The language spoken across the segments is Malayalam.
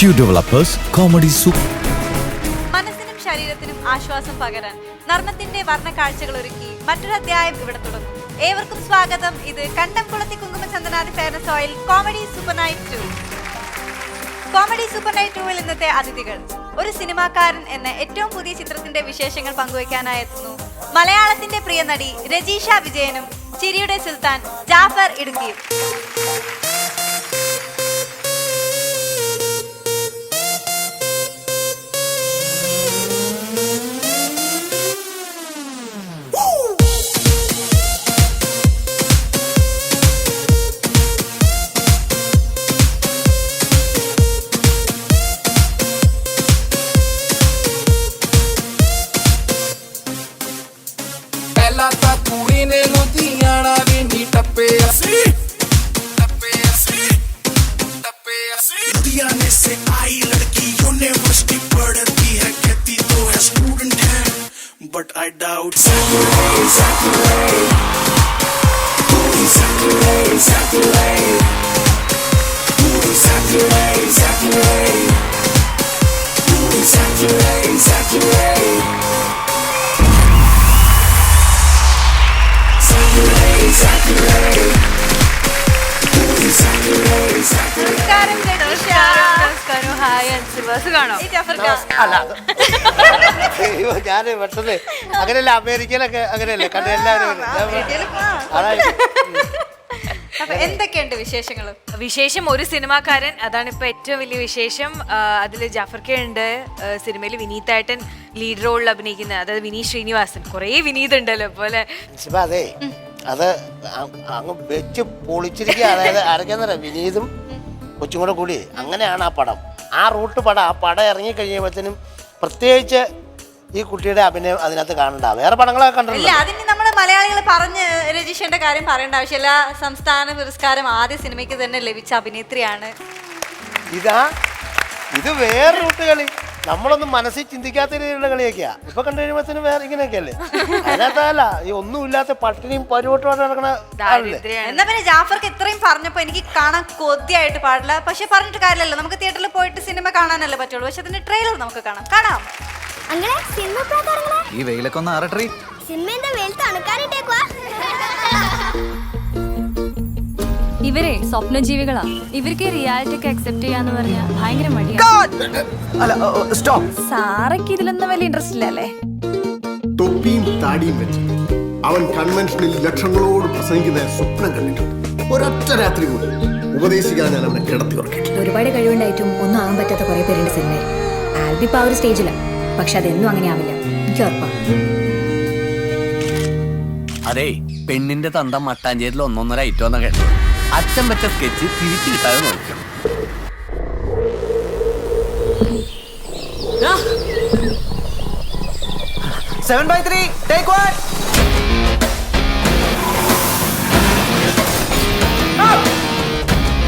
Q Developers Comedy Soup. മനസ്സിനും ശരീരത്തിനും ആശ്വാസം പകരാൻ നർമ്മത്തിന്റെ വർണ്ണ കാഴ്ചകൾ ഒരുക്കി മറ്റൊരു അധ്യായം ഇവിടെ തുടങ്ങും. ഏവർക്കും സ്വാഗതം. ഇത് Kandamkulathy കുങ്കുമ Chandanadi fairness oil comedy super night 2. Comedy super night 2-ൽ ഇന്നത്തെ അതിഥികൾ ഒരു സിനിമാക്കാരൻ എന്ന ഏറ്റവും പുതിയ ചിത്രത്തിന്റെ വിശേഷങ്ങൾ പങ്കുവയ്ക്കാനായി എത്തുന്നു മലയാളത്തിന്റെ പ്രിയ നടി രജീഷ വിജയനും ചിരിയുടെ സുൽത്താൻ ജാഫർ ഇടുക്കിയും. लुधियाने से आई लड़की यूनिवर्सिटी पढ़ती है, कहती तो है स्टूडेंट है, बट आई डाउट. നമസ്കാരം രജീഷ. ഈ ജാഫർക്ക. ഞാൻ പെട്ടെന്ന് അങ്ങനെയല്ല, അമേരിക്കയിലൊക്കെ അങ്ങനെയല്ലേ കണ്ട എല്ലാവരും അപ്പൊ എന്തൊക്കെയുണ്ട് വിശേഷങ്ങൾ? വിശേഷം ഒരു സിനിമാക്കാരൻ, അതാണ് ഇപ്പൊ ഏറ്റവും വലിയ വിശേഷം. അതിൽ ജാഫർക്ക ഉണ്ട്, സിനിമയിൽ വിനീതായിട്ടൻ ലീഡ് റോളിൽ അഭിനയിക്കുന്നത്, അതായത് വിനീത് ശ്രീനിവാസൻ. കുറേ വിനീത് ഉണ്ടല്ലോ പോലെ. അതെ, അത് അങ്ങ് വെച്ച് പൊളിച്ചിരിക്കുക. അതായത് ആരൊക്കെയാന്ന് വിനീതും കൊച്ചും കൂടെ കൂടി അങ്ങനെയാണ് ആ പടം, ആ റൂട്ട് പടം. ആ പടം ഇറങ്ങി കഴിയുമ്പോഴത്തേനും പ്രത്യേകിച്ച് ഈ കുട്ടിയുടെ അഭിനയം അതിനകത്ത് കാണണ്ട. വേറെ പടങ്ങളൊക്കെ കണ്ടിട്ടില്ല. അതിന് നമ്മള് മലയാളികൾ പറഞ്ഞ് രജീഷന്റെ കാര്യം പറയേണ്ട ആവശ്യമില്ല. സംസ്ഥാന പുരസ്കാരം ആദ്യ സിനിമയ്ക്ക് തന്നെ ലഭിച്ച അഭിനേത്രിയാണ്. ഇത് വേറെ റൂട്ട് കളി, നമ്മളൊന്നും മനസ്സിൽ ചിന്തിക്കാത്ത രീതിയിലുള്ള കളിയൊക്കെയാ ഇപ്പൊ കണ്ടു കഴിയുമ്പോഴത്തേനും വേറെ ഇങ്ങനെയൊക്കെയല്ലേ. അതിനകത്തല്ല ഈ ഒന്നുമില്ലാത്ത പട്ടിണിയും പരിവട്ടമായിട്ട് നടക്കണ ആളല്ലേ. എന്നാ പിന്നെ ജാഫർക്ക് ഇത്രയും പറഞ്ഞപ്പോ എനിക്ക് കാണാൻ കൊതിയായിട്ട് പാടില്ല. പക്ഷെ പറഞ്ഞിട്ട് കാര്യമല്ലോ, നമുക്ക് തിയേറ്ററിൽ പോയിട്ട് സിനിമ കാണാനല്ലേ പറ്റുള്ളൂ. പക്ഷെ അതിന്റെ ട്രെയിലർ നമുക്ക് കാണാം. അങ്ങനെ സിനിമ പ്രകാരങ്ങളെ ഈ വെയിലൊക്കെ ഒന്ന് ആറട്ടെ. സിനിമയുടെ വെയിൽ തണുക്കാനിട്ടേക്കുവാ. ഇവരെ സ്വപ്നജീവികളാ. ഇവർക്ക് റിയാലിറ്റി ഒക്കെ അക്സെപ്റ്റ് ചെയ്യാന്ന് പറഞ്ഞാൽ ഭയങ്കര മടിയാണ്. സാറയ്ക്ക് ഇതിലൊന്നും വലിയ ഇൻട്രസ്റ്റ് ഇല്ലല്ലേ? തൊപ്പിയും താടിയും വെച്ച് അവൻ കൺവെൻഷനിൽ ലക്ഷങ്ങളോട് പ്രസംഗിക്കുന്ന സ്വപ്നം കണ്ടിട്ടുണ്ട്. ഒരൊറ്റ രാത്രി കൂടി ഉപദേശിക്കാൻ ഞാൻ അവനെ കിടത്തി ഉറക്കിയിട്ടില്ല. ഒരുപാട് കഴിവുണ്ടായിട്ടും ഒന്നും ആകാൻ പറ്റാത്ത കുറെ പേരുണ്ട് സിനിമയിൽ. ആൽബി ഇപ്പൊ ആ ഒരു സ്റ്റേജിലാണ്, പക്ഷെ അതെന്നും അങ്ങനെ ആവില്ല, എനിക്ക് ഉറപ്പാ. അതെ, പെണ്ണിന്റെ തന്ത മട്ടാഞ്ചേരിൽ 1.5 ഐറ്റം എന്നാ കേട്ടത്. അച്ഛൻ വെച്ച സ്കെച്ച് തിരിച്ചു കിട്ടാതെ നോക്കും.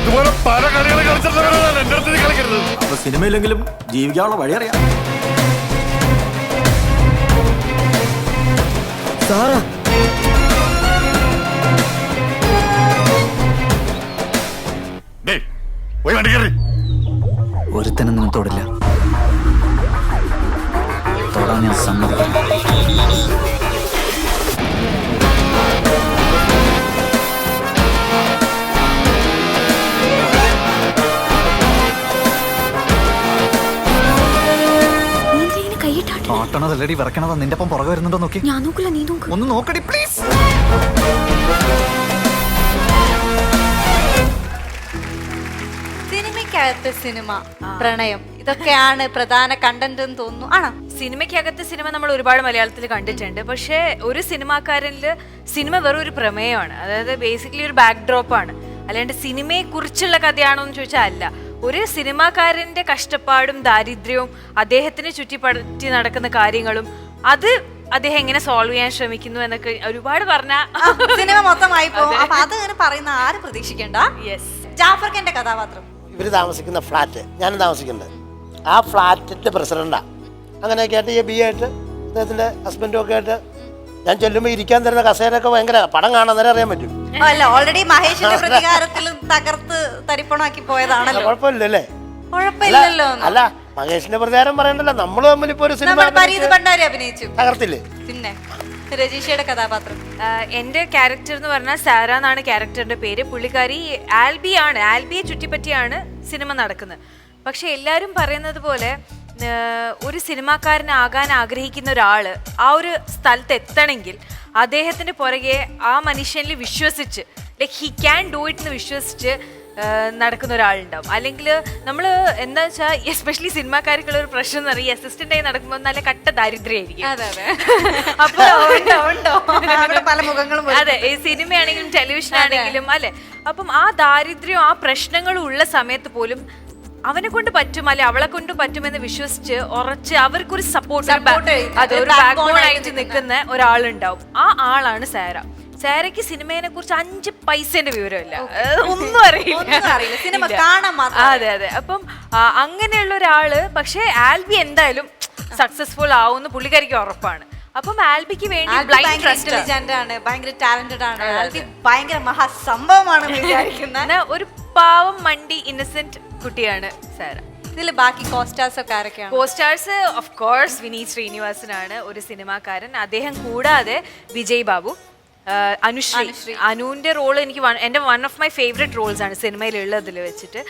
ഇതുപോലെ പല കളികൾ കളിച്ചിട്ടുള്ളവരാണ് എന്റെ അടുത്ത് കളിക്കരുത്. അപ്പൊ സിനിമയിലെങ്കിലും ജീവിക്കാനുള്ള വഴി അറിയാം. സാറാ ഒരുത്തനും നിന്നെ തൊടില്ല. തൊടാൻ ഞാൻ സമ്മതിക്കില്ല. ആട്ടണതല്ലടി വിറക്കണതാ. നിന്റെ ഒപ്പം പുറകെ വരുന്നുണ്ടോ നോക്കി. ഞാൻ നോക്കില്ല, നീ നോക്ക്. ഒന്ന് നോക്കടി പ്ലീസ്. സിനിമയ്ക്കകത്ത് സിനിമ, പ്രണയം, ഇതൊക്കെയാണ് പ്രധാന കണ്ടന്റ് എന്ന് തോന്നുന്നു. ആണോ? സിനിമയ്ക്കകത്ത് സിനിമ നമ്മൾ ഒരുപാട് മലയാളത്തിൽ കണ്ടിട്ടുണ്ട്. പക്ഷെ ഒരു സിനിമാക്കാരനിൽ സിനിമ വെറും ഒരു പ്രമേയമാണ്. അതായത് ബേസിക്കലി ഒരു ബാക്ക് ഡ്രോപ്പ് ആണ്. അല്ലാണ്ട് സിനിമയെ കുറിച്ചുള്ള കഥയാണോ എന്ന് ചോദിച്ചാൽ അല്ല. ഒരു സിനിമാക്കാരന്റെ കഷ്ടപ്പാടും ദാരിദ്ര്യവും അദ്ദേഹത്തിന് ചുറ്റിപ്പറ്റി നടക്കുന്ന കാര്യങ്ങളും അത് അദ്ദേഹം എങ്ങനെ സോൾവ് ചെയ്യാൻ ശ്രമിക്കുന്നു എന്നൊക്കെ ഒരുപാട് പറഞ്ഞ സിനിമ മൊത്തമായി പോകും. അപ്പൊ അത് അങ്ങനെ പറയുന്ന ആരും പ്രതീക്ഷിക്കണ്ട. ജാഫർക്കന്റെ കഥാപാത്രം, ഇവര് താമസിക്കുന്ന ഫ്ലാറ്റ്, ഞാനും താമസിക്കുന്നത് ആ ഫ്ലാറ്റിന്റെ പ്രസിഡന്റാ. അങ്ങനെയൊക്കെ ആയിട്ട് ഈ ബി ആയിട്ട് അദ്ദേഹത്തിന്റെ ഹസ്ബൻഡും ഒക്കെ ആയിട്ട് ഞാൻ ചെല്ലുമ്പോൾ ഇരിക്കാൻ തരുന്ന കസേരയൊക്കെ ഭയങ്കര പടം കാണാൻ നേരം അറിയാൻ പറ്റും. അല്ല, ഓൾറെഡി മഹേഷിന്റെ പ്രതികാരത്തിൽ തകർത്ത് തരിപ്പണമാക്കി പോയതാണല്ലോ. കുഴപ്പമില്ലല്ലേ? കുഴപ്പമില്ലല്ലോ അല്ല മഹേഷിന്റെ പ്രതികാരം പറയണ്ടല്ലോ, നമ്മള് തമ്മിൽ ഇപ്പൊ ഒരു സിനിമ നമ്മൾ പരീത് ഭണ്ഡാരി അഭിനയിച്ചു. തകർത്തില്ലേ? പിന്നെ രജീഷയുടെ കഥാപാത്രം എൻ്റെ ക്യാരക്ടർ എന്ന് പറഞ്ഞാൽ സാര എന്നാണ് ക്യാരക്ടറിന്റെ പേര്. പുള്ളിക്കാരി ആൽബിയാണ്. ആൽബിയെ ചുറ്റിപ്പറ്റിയാണ് സിനിമ നടക്കുന്നത്. പക്ഷെ എല്ലാവരും പറയുന്നത് പോലെ ഒരു സിനിമാക്കാരനാകാൻ ആഗ്രഹിക്കുന്ന ഒരാള് ആ ഒരു സ്ഥലത്ത് എത്തണമെങ്കിൽ അദ്ദേഹത്തിന്റെ പുറകെ ആ മനുഷ്യനിൽ വിശ്വസിച്ച്, like he can do it എന്ന് വിശ്വസിച്ച് നടക്കുന്ന ഒരാളുണ്ടാവും. അല്ലെങ്കിൽ നമ്മൾ എന്താ വെച്ചാൽ എസ്പെഷ്യലി സിനിമാക്കാർക്കുള്ള ഒരു പ്രശ്നം എന്ന് പറയുക, അസിസ്റ്റന്റ് ആയി നടക്കുമ്പോൾ നല്ല കട്ട ദാരിദ്ര്യമായിരിക്കും. അപ്പൊ പല മുഖങ്ങളും അതെ, ഈ സിനിമയാണെങ്കിലും ടെലിവിഷൻ ആണെങ്കിലും അല്ലെ. അപ്പം ആ ദാരിദ്ര്യവും ആ പ്രശ്നങ്ങളും ഉള്ള സമയത്ത് പോലും അവനെ കൊണ്ട് പറ്റും അല്ലെ അവളെ കൊണ്ട് പറ്റുമെന്ന് വിശ്വസിച്ച് ഉറച്ച് അവർക്കൊരു സപ്പോർട്ട്, അതൊരു ബാക്ക് ബോൺ ആയിട്ട് നിൽക്കുന്ന ഒരാളുണ്ടാവും. ആ ആളാണ് സാര. സാരയ്ക്ക് സിനിമയെ കുറിച്ച് 5 പൈസേന്റെ വിവരമില്ല, ഒന്നും അറിയില്ല, സിനിമ കാണാൻ മാത്രം. അതെ അതെ. അപ്പം അങ്ങനെയുള്ള ഒരാള്, പക്ഷെ ആൽബി എന്തായാലും സക്സസ്ഫുൾ ആവുമെന്ന് പുള്ളിക്കാരിക്ക് ഉറപ്പാണ്. അപ്പം ആൽബിക്ക് വേണ്ടി ഇന്റലിജന്റ് ആണ്, ഭയങ്കര ടാലന്റഡ് ആണ്, ആൽബി ഭയങ്കര മഹാസംഭവമാണ് വിചാരിക്കുന്ന ഒരു പാവം മണ്ടി ഇന്നസെന്റ് കുട്ടിയാണ് സാര. ഇതിൽ ബാക്കി കോസ്റ്റാർസ് ഒക്കെ ആരൊക്കെയാണ്? കോസ്റ്റാർസ് ഓഫ് കോഴ്സ് വിനീത് ശ്രീനിവാസനാണ് ഒരു സിനിമാക്കാരൻ. അദ്ദേഹം കൂടാതെ വിജയ് ബാബു, അനുശ്രീ. അനുവിന്റെ റോള് എനിക്ക് എന്റെ one of my favourite roles ആണ് സിനിമയിലുള്ളതിൽ വെച്ചിട്ട്.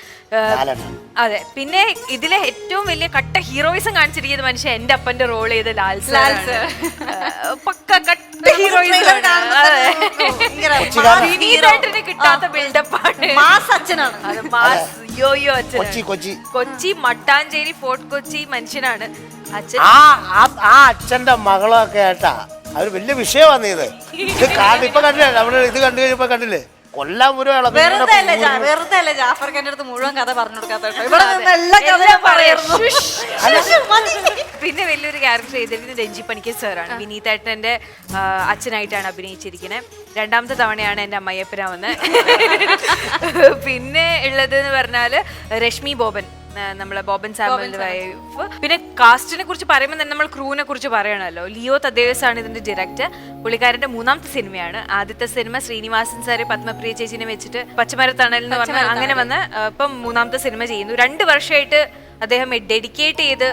അതെ, പിന്നെ ഇതിലെ ഏറ്റവും വലിയ കട്ട ഹീറോയിസം കാണിച്ചിരിക്കുന്ന മനുഷ്യൻ എന്റെ അപ്പന്റെ റോൾ ചെയ്ത ലാൽ സാർ. പക്ക കട്ട ഹീറോയിസം. വിനീതേട്ടന് കിട്ടാത്ത ബിൽഡപ്പാണ്. അച്ഛനാണ് യോയോ അച്ഛൻ. കൊച്ചി മട്ടാഞ്ചേരി ഫോർട്ട് കൊച്ചി മനുഷ്യനാണ് അച്ഛൻ. ആ അച്ഛന്റെ മകളൊക്കെ ആയിട്ടാ അവര് വലിയ വിഷയമാണ് ഇത്. ഇപ്പൊ കണ്ടില്ലേ നമ്മള് ഇത് കണ്ടു കഴിഞ്ഞപ്പോ കണ്ടില്ലേ കൊല്ലാൻ ഒരു വെറുതെ അല്ല ജാഫർ ഖാന്റെ അടുത്ത് മുഴുവൻ കഥ പറഞ്ഞു കൊടുക്കാത്ത. പിന്നെ വലിയൊരു ക്യാരക്ടർ ചെയ്തിരിക്കുന്നത് രഞ്ജി പണിക്കർ സാറാണ്. വിനീതേട്ടന്റെ അച്ഛനായിട്ടാണ് അഭിനയിച്ചിരിക്കുന്നത്. 2ാമത്തെ തവണയാണ് എന്റെ അമ്മയ്യപ്പനാവുന്നത്. പിന്നെ ഉള്ളത് എന്ന് പറഞ്ഞാല് രശ്മി ബോബൻ, നമ്മളെ ബോബൻ സാമുവലിന്റെ വൈഫ്. പിന്നെ കാസ്റ്റിനെ കുറിച്ച് പറയുമ്പോൾ തന്നെ നമ്മൾ ക്രൂവിനെ കുറിച്ച് പറയണമല്ലോ. ലിയോ തദ്ദേവസ് ആണ് ഇതിന്റെ ഡയറക്ടർ. പുള്ളിക്കാരന്റെ 3ാമത്തെ സിനിമയാണ്. ആദ്യത്തെ സിനിമ ശ്രീനിവാസൻ സാറ് പത്മപ്രിയ ചേച്ചിനെ വെച്ചിട്ട് പച്ചമരത്തണൽ എന്ന് പറഞ്ഞാൽ അങ്ങനെ വന്ന് ഇപ്പം 3ാമത്തെ സിനിമ ചെയ്യുന്നു. 2 വർഷമായിട്ട് അദ്ദേഹം ഡെഡിക്കേറ്റ് ചെയ്ത്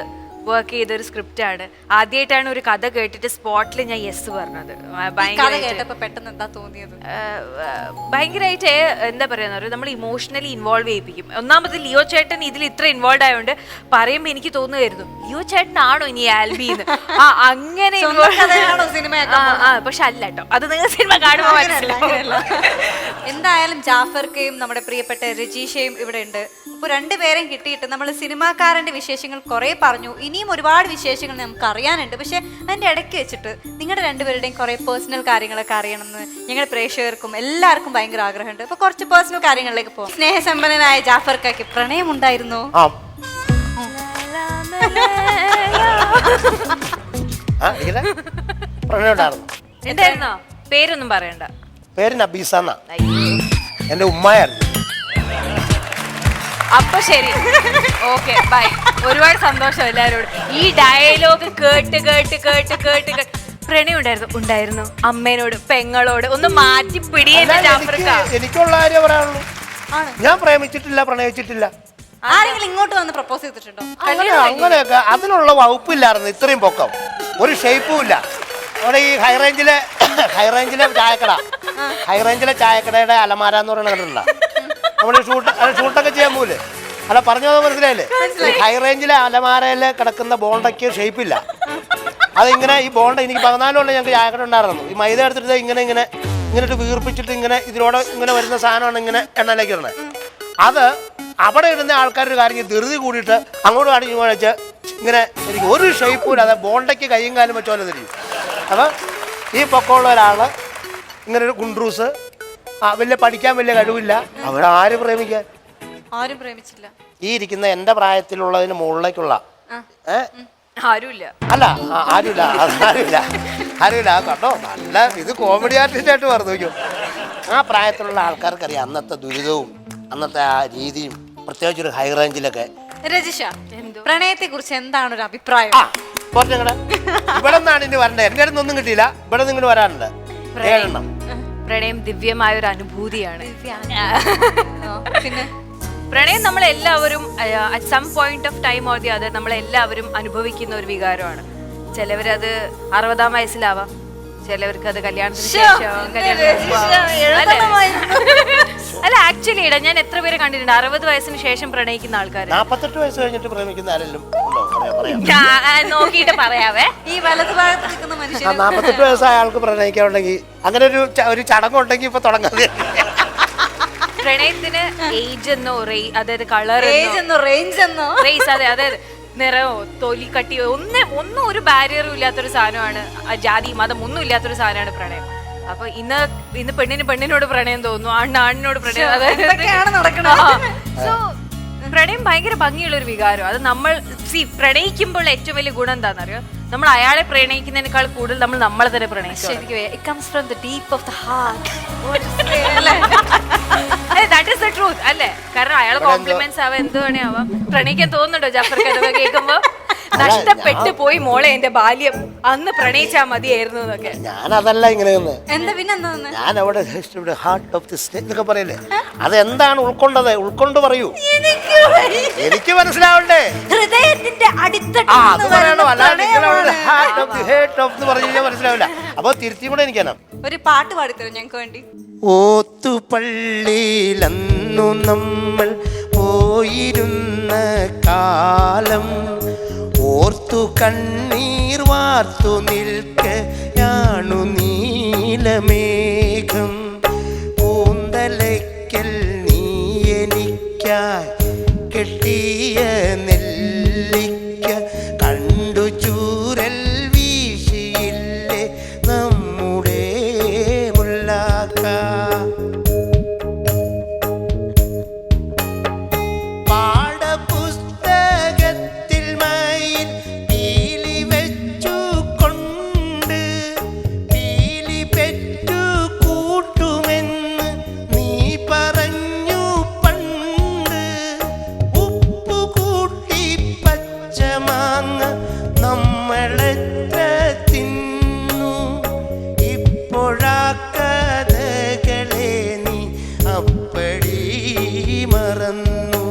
വർക്ക് ചെയ്തൊരു സ്ക്രിപ്റ്റ് ആണ്. ആദ്യമായിട്ടാണ് ഒരു കഥ കേട്ടിട്ട് സ്പോട്ടിൽ ഞാൻ യെസ് പറഞ്ഞത്. ഭയങ്കരമായിട്ട് എന്താ പറയുക, നമ്മൾ ഇമോഷണലി ഇൻവോൾവ് ചെയ്യിപ്പിക്കും. ഒന്നാമത് ലിയോ ചേട്ടൻ ഇതിൽ ഇത്ര ഇൻവോൾവ് ആയതുകൊണ്ട് പറയുമ്പോൾ എനിക്ക് തോന്നുമായിരുന്നു ലിയോ ചേട്ടനാണോ ഇനി ആൽബിന്ന്. അങ്ങനെ പക്ഷെ അല്ല കേട്ടോ, അത് നിങ്ങൾ സിനിമ കാണുമ്പോൾ മനസ്സിലാവില്ല. എന്തായാലും ജാഫർക്കയും നമ്മുടെ പ്രിയപ്പെട്ട രജീഷയും ഇവിടെ ഉണ്ട്. അപ്പോൾ 2 പേരെയും കിട്ടിയിട്ട് നമ്മൾ സിനിമാക്കാരന്റെ വിശേഷങ്ങൾ കുറെ പറഞ്ഞു. ഇനിയും ഒരുപാട് വിശേഷങ്ങൾ നമുക്ക് അറിയാനുണ്ട്. പക്ഷെ അതിന്റെ ഇടയ്ക്ക് വെച്ചിട്ട് നിങ്ങളുടെ 2 പേരുടെയും കുറെ പേഴ്സണൽ കാര്യങ്ങളൊക്കെ അറിയണമെന്ന് ഞങ്ങളുടെ പ്രേക്ഷകർക്കും എല്ലാവർക്കും ഭയങ്കര ആഗ്രഹമുണ്ട്. അപ്പൊ കുറച്ച് പേഴ്സണൽ കാര്യങ്ങളിലേക്ക് പോകാം. സ്നേഹസമ്പന്നനായ ജാഫർക്കയ്ക്ക് പ്രണയം ഉണ്ടായിരുന്നോ? എന്തായിരുന്നോ? പേരൊന്നും പറയണ്ട. പേര് നബീസ എന്റെ ഉമ്മായായിരുന്നു. അപ്പൊ ശരി, ഓക്കെ, ബൈ. ഒരുപാട് സന്തോഷം എല്ലാവരോടും. ഈ ഡയലോഗ് കേട്ട് കേട്ട് കേട്ട് കേട്ട് കേട്ട് പ്രണയം ഉണ്ടായിരുന്നു. അമ്മേനോട് പെങ്ങളോട് ഒന്ന് മാറ്റി പിടിയല്ല ജാഫർക്ക. എനിക്കുള്ള കാര്യം പറയാനുള്ളൂ, ഞാൻ പ്രേമിച്ചിട്ടില്ല, പ്രണയിച്ചിട്ടില്ല. ആരെങ്കിലും ഇങ്ങോട്ട് വന്ന് പ്രപ്പോസ് ചെയ്തിട്ടുണ്ടോ? അങ്ങനെയൊക്കെ അതിനുള്ള വകുപ്പില്ലായിരുന്നു. ഇത്രയും പൊക്കം, ഒരു ഷേപ്പും ഇല്ല. അവിടെ ഈ ഹൈറേഞ്ചിലെ ചായക്കടയുടെ അലമാര എന്ന് പറയുന്നത് കണ്ടിട്ടുണ്ടോ? നമ്മൾ ഷൂട്ടൊക്കെ ചെയ്യാൻ പോകില്ലേ? അല്ല പറഞ്ഞു മനസ്സിലായില്ലേ? ഹൈറേഞ്ചിലെ അലമാരയിൽ കിടക്കുന്ന ബോണ്ടയ്ക്ക് ഷേപ്പില്ല. അതിങ്ങനെ ഈ ബോണ്ട എനിക്ക് 14 കൊണ്ട് ഞങ്ങൾക്ക് ചായക്കട ഉണ്ടായിരുന്നു. ഈ മൈദ എടുത്തിട്ട് ഇങ്ങനെ വീർപ്പിച്ചിട്ട് ഇതിലൂടെ ഇങ്ങനെ വരുന്ന സാധനമാണ് ഇങ്ങനെ എണ്ണയിലേക്ക് ഇടുന്നത്. അത് അവിടെ ഇടുന്ന ആൾക്കാരുടെ കാര്യം ധൃതി കൂടിയിട്ട് അങ്ങോട്ട് കാണിച്ച് വെച്ച് ഇങ്ങനെ എനിക്ക് ഒരു ഷേപ്പും ഇല്ല. അത് ബോണ്ടയ്ക്ക് കൈയും കാലും വെച്ചോലെ തിരിയും. അപ്പം ഈ പൊക്കമുള്ള ഒരാൾ ഇങ്ങനെ ഒരു കുണ്ട്രൂസ്, വലിയ പഠിക്കാൻ വലിയ കഴിവില്ല. അവിടെ ആരും പ്രേമിച്ചില്ല. ഈ ഇരിക്കുന്ന എന്റെ പ്രായത്തിലുള്ളതിന് മുകളിലേക്കുള്ള ആരുമില്ല. അല്ല ആരുമില്ല കേട്ടോ. നല്ല ഇത് കോമഡി ആർട്ടിസ്റ്റ് ആയിട്ട് പറഞ്ഞു നോക്കും. ആ പ്രായത്തിലുള്ള ആൾക്കാർക്കറിയാം അന്നത്തെ ദുരിതവും അന്നത്തെ ആ രീതിയും, പ്രത്യേകിച്ച് ഒരു ഹൈ റേഞ്ചിലൊക്കെ. രജിഷ, പ്രണയത്തെ കുറിച്ച് എന്താണ് ഒരു അഭിപ്രായം? കുറച്ചുകൂടെ ഇവിടെ നിന്നാണ് ഇനി വരണ്ടേ. എന്റെ അടുത്ത് ഒന്നും കിട്ടിയില്ല, ഇവിടെ നിങ്ങൾ വരാനുണ്ട് 7 എണ്ണം. പ്രണയം ദിവ്യമായ ഒരു അനുഭൂതിയാണ്. പിന്നെ പ്രണയം നമ്മളെല്ലാവരും at some point of time or the other നമ്മളെല്ലാവരും അനുഭവിക്കുന്ന ഒരു വികാരമാണ്. ചിലവരത് 60-ആം വയസ്സിലാവാം, ചിലവർക്ക് അത് കല്യാണത്തിന് ശേഷം, അല്ല ആക്ച്വലി ഇടാ ഞാൻ എത്ര പേരെ കണ്ടിട്ടുണ്ട് 60 വയസ്സിന് ശേഷം പ്രണയിക്കുന്ന ആൾക്കാർ. 48 വയസ്സ് കഴിഞ്ഞിട്ട് പ്രേമിക്കുന്ന ആരെങ്കിലും നോക്കിയിട്ട് പറയാവേ. ഈ വലതു ഭാഗത്ത് നിൽക്കുന്ന മനുഷ്യൻ 48 വയസ്സായ ആൾക്ക് പ്രണയിക്കാനുണ്ടെങ്കിൽ അങ്ങനെ ഒരു ചടങ്ങുണ്ടെങ്കിൽ ഇപ്പൊ തുടങ്ങാതെ. പ്രണയത്തിന് ഏജ് എന്നോ അതായത് കളർ ഏജ് എന്നോ റേഞ്ച് എന്നോ റേസ് അതായത് നിറമോ തൊലി കട്ടിയോ ഒന്നും ഒരു ബാരിയറും ഇല്ലാത്തൊരു സാധനമാണ്. ജാതി മതം ഒന്നും ഇല്ലാത്തൊരു സാധനമാണ് പ്രണയം. അപ്പൊ ഇന്ന് പെണ്ണിനോട് പ്രണയം തോന്നുന്നു, ആണിനോട് പ്രണയം. സോ പ്രണയം ഭയങ്കര ഭംഗിയുള്ള ഒരു വികാരം. അത് നമ്മൾ പ്രണയിക്കുമ്പോൾ ഏറ്റവും വലിയ ഗുണം എന്താണെന്നറിയോ, നമ്മൾ അയാളെ പ്രണയിക്കുന്നതിനേക്കാൾ കൂടുതൽ നമ്മൾ നമ്മളെ തന്നെ പ്രണയിക്കും. It comes from the deep of the heart. That is the truth അല്ലേ? കാരണം അയാളെ കോംപ്ലിമെന്റ്സ് ആവാം, എന്ത് വേണേ ആവാം. പ്രണയിക്കാൻ തോന്നുന്നുണ്ടോ ജാഫർക്ക് അതൊക്കെ കേൾക്കുമ്പോ? നഷ്ടപ്പെട്ടു പോയി മോളെ എന്റെ ബാല്യം, അന്ന് പ്രണയിച്ചാ മതിയായിരുന്നു എന്നൊക്കെ. ഞാനതല്ല ഇങ്ങനെ എന്താ പിന്നെന്താ ഞാൻ അവിടെ ഹാർട്ട് ഓഫ് ദി സ്റ്റേറ്റ് എന്നൊക്കെ പറയില്ലേ, അതെന്താണ് ഉൾക്കൊണ്ട് പറയൂ, എനിക്ക് മനസ്സിലാവണ്ടേ. ഹൃദയത്തിന്റെ അടിത്തട്ടിൽ അത് പറയണോ, അല്ലാതെ heart of the heart of എന്ന് പറഞ്ഞു കഴിഞ്ഞാൽ മനസ്സിലാവില്ല. അപ്പൊ തിരുത്തി കൂടെ എനിക്കാണ്. ഒരു പാട്ട് പാടിത്തരും ഞങ്ങൾക്ക് വേണ്ടി. ഓത്തുപള്ളിയിലന്നു നമ്മൾ പോയിരുന്ന കാലം ഓർത്തു കണ്ണീർ വാർത്തു നിൽക്കയാണു നീലമേഘം. പൂന്തലയ്ക്കൽ നീ എനിക്കായി കെട്ടിയ നെല്ലിക്ക കണ്ടു ചൂരൽ വീശിയില്ലേ നമ്മുടെ മുല്ലാക്ക. പാഠപുസ്തകത്തിൽ മയിൽ പീലി വെച്ചു കൊണ്ട് പീലി പെറ്റു കൂട്ടുമെന്ന് നീ പറഞ്ഞു പണ്ട്. ഉപ്പു കൂട്ടി പച്ചമാങ്ങ നമ്മളെത്ര തിന്നു, ഇപ്പോഴാ കഥകളെ നീ അപ്പടി മറന്നു.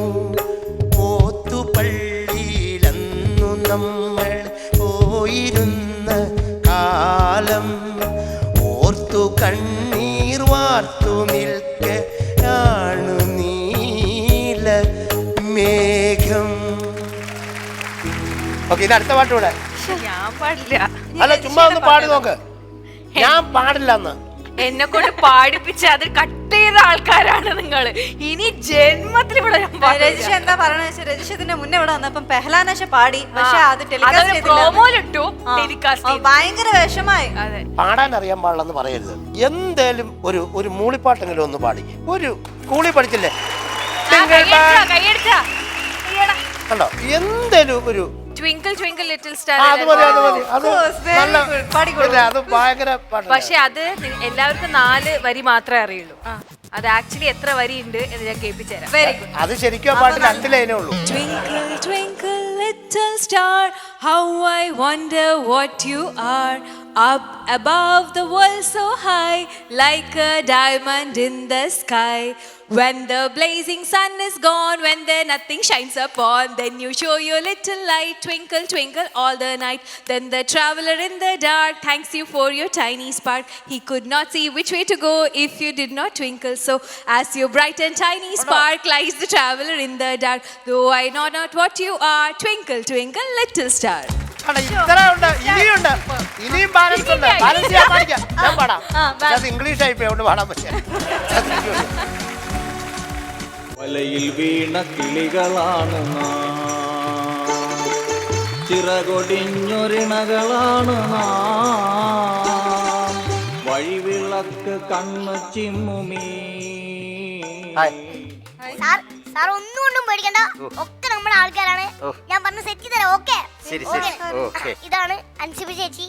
ഓത്തുപള്ളിയിലന്നു നമ്മൾ പോയിരുന്ന കാലം ഓർത്തു കണ്ണീർ വാർത്തു നിൽക്കയാണു നീല മേഘം. ഓക്കെ, ഇത് അടുത്ത പാട്ട് കൂടെ. ഞാൻ പാടില്ല. അല്ല ചുമ്മാ ഒന്ന് പാടി നോക്ക്. ഞാൻ പാടില്ല എന്ന് എന്നെ കൊണ്ട് പാടിപ്പിച്ച് അത് കട്ട് ചെയ്ത ആൾക്കാരാണ് നിങ്ങൾ. ഇനി ജന്മത്തിൽ ഇവിടെ ഞാൻ പാടില്ല. രജിഷ എന്താ പറയണെന്ന് വെച്ചാൽ രജിഷ ഇതിന്റെ മുന്നേ ഇവിടെ വന്നപ്പം പെഹ്ലാനശ പാടി, പക്ഷെ അത് പ്രോമോയിലിട്ടു, ടെലികാസ്റ്റ് ഭയങ്കര വിഷമായി. അതെ, പാടാൻ അറിയാൻ പാടില്ലെന്ന് പറയരുത്. എന്തേലും ഒരു മൂളിപ്പാട്ടെങ്കിലും ഒന്ന് പാടിക്കും. ഒരു കൂളി പഠിച്ചില്ലേ കണ്ടോ, എന്തേലും ഒരു ട്വിങ്കിൾ ട്വിങ്കിൾ ലിറ്റിൽ സ്റ്റാർ. അത് മതി. അത് നല്ല അത് ഭയങ്കര പാട്ട്. പക്ഷെ അത് എല്ലാവർക്കും 4 വരി മാത്രമേ അറിയുള്ളൂ. അത് ആക്ച്വലി എത്ര വരി ഉണ്ട് എന്ന് ഞാൻ കേൾപ്പിച്ചു തരാം. Very good. അത് ശരിക്കും ആ പാട്ട് 2 ലൈനേ ഉള്ളൂ. Twinkle, twinkle, little star, how I wonder what you are. Up above the world so high, like a diamond in the sky. When the blazing sun is gone, when there nothing shines upon, then you show your little light, twinkle, twinkle all the night. Then the traveler in the dark thanks you for your tiny spark. He could not see which way to go if you did not twinkle. So as your bright and tiny spark lies the traveler in the dark. Though I know not what you are, twinkle, twinkle, little star. ഇനിയും ബാലൻസ് ഉണ്ട്. ബാലൻസ് ചെയ്യാൻ പാടിക്കാം. ഞാൻ പാടാം. അത് ഇംഗ്ലീഷ് ആയിപ്പോയി, അതുകൊണ്ട് പാടാൻ പറ്റില്ല. വലയിൽ വീണ കിളികളാണ് നാം, ചിറകൊടിഞ്ഞൊരിണകളാണ് നാം, വഴിവിളക്ക് കണ്ണ് ചിമ്മുമീ. സാർ ഒന്നും പേടിക്കണ്ട, ഒക്കെ നമ്മുടെ ആൾക്കാരാണ്. ഞാൻ പറഞ്ഞ സെറ്റ് തരാം. ഓക്കെ, ഇതാണ് അൻസിബി ചേച്ചി.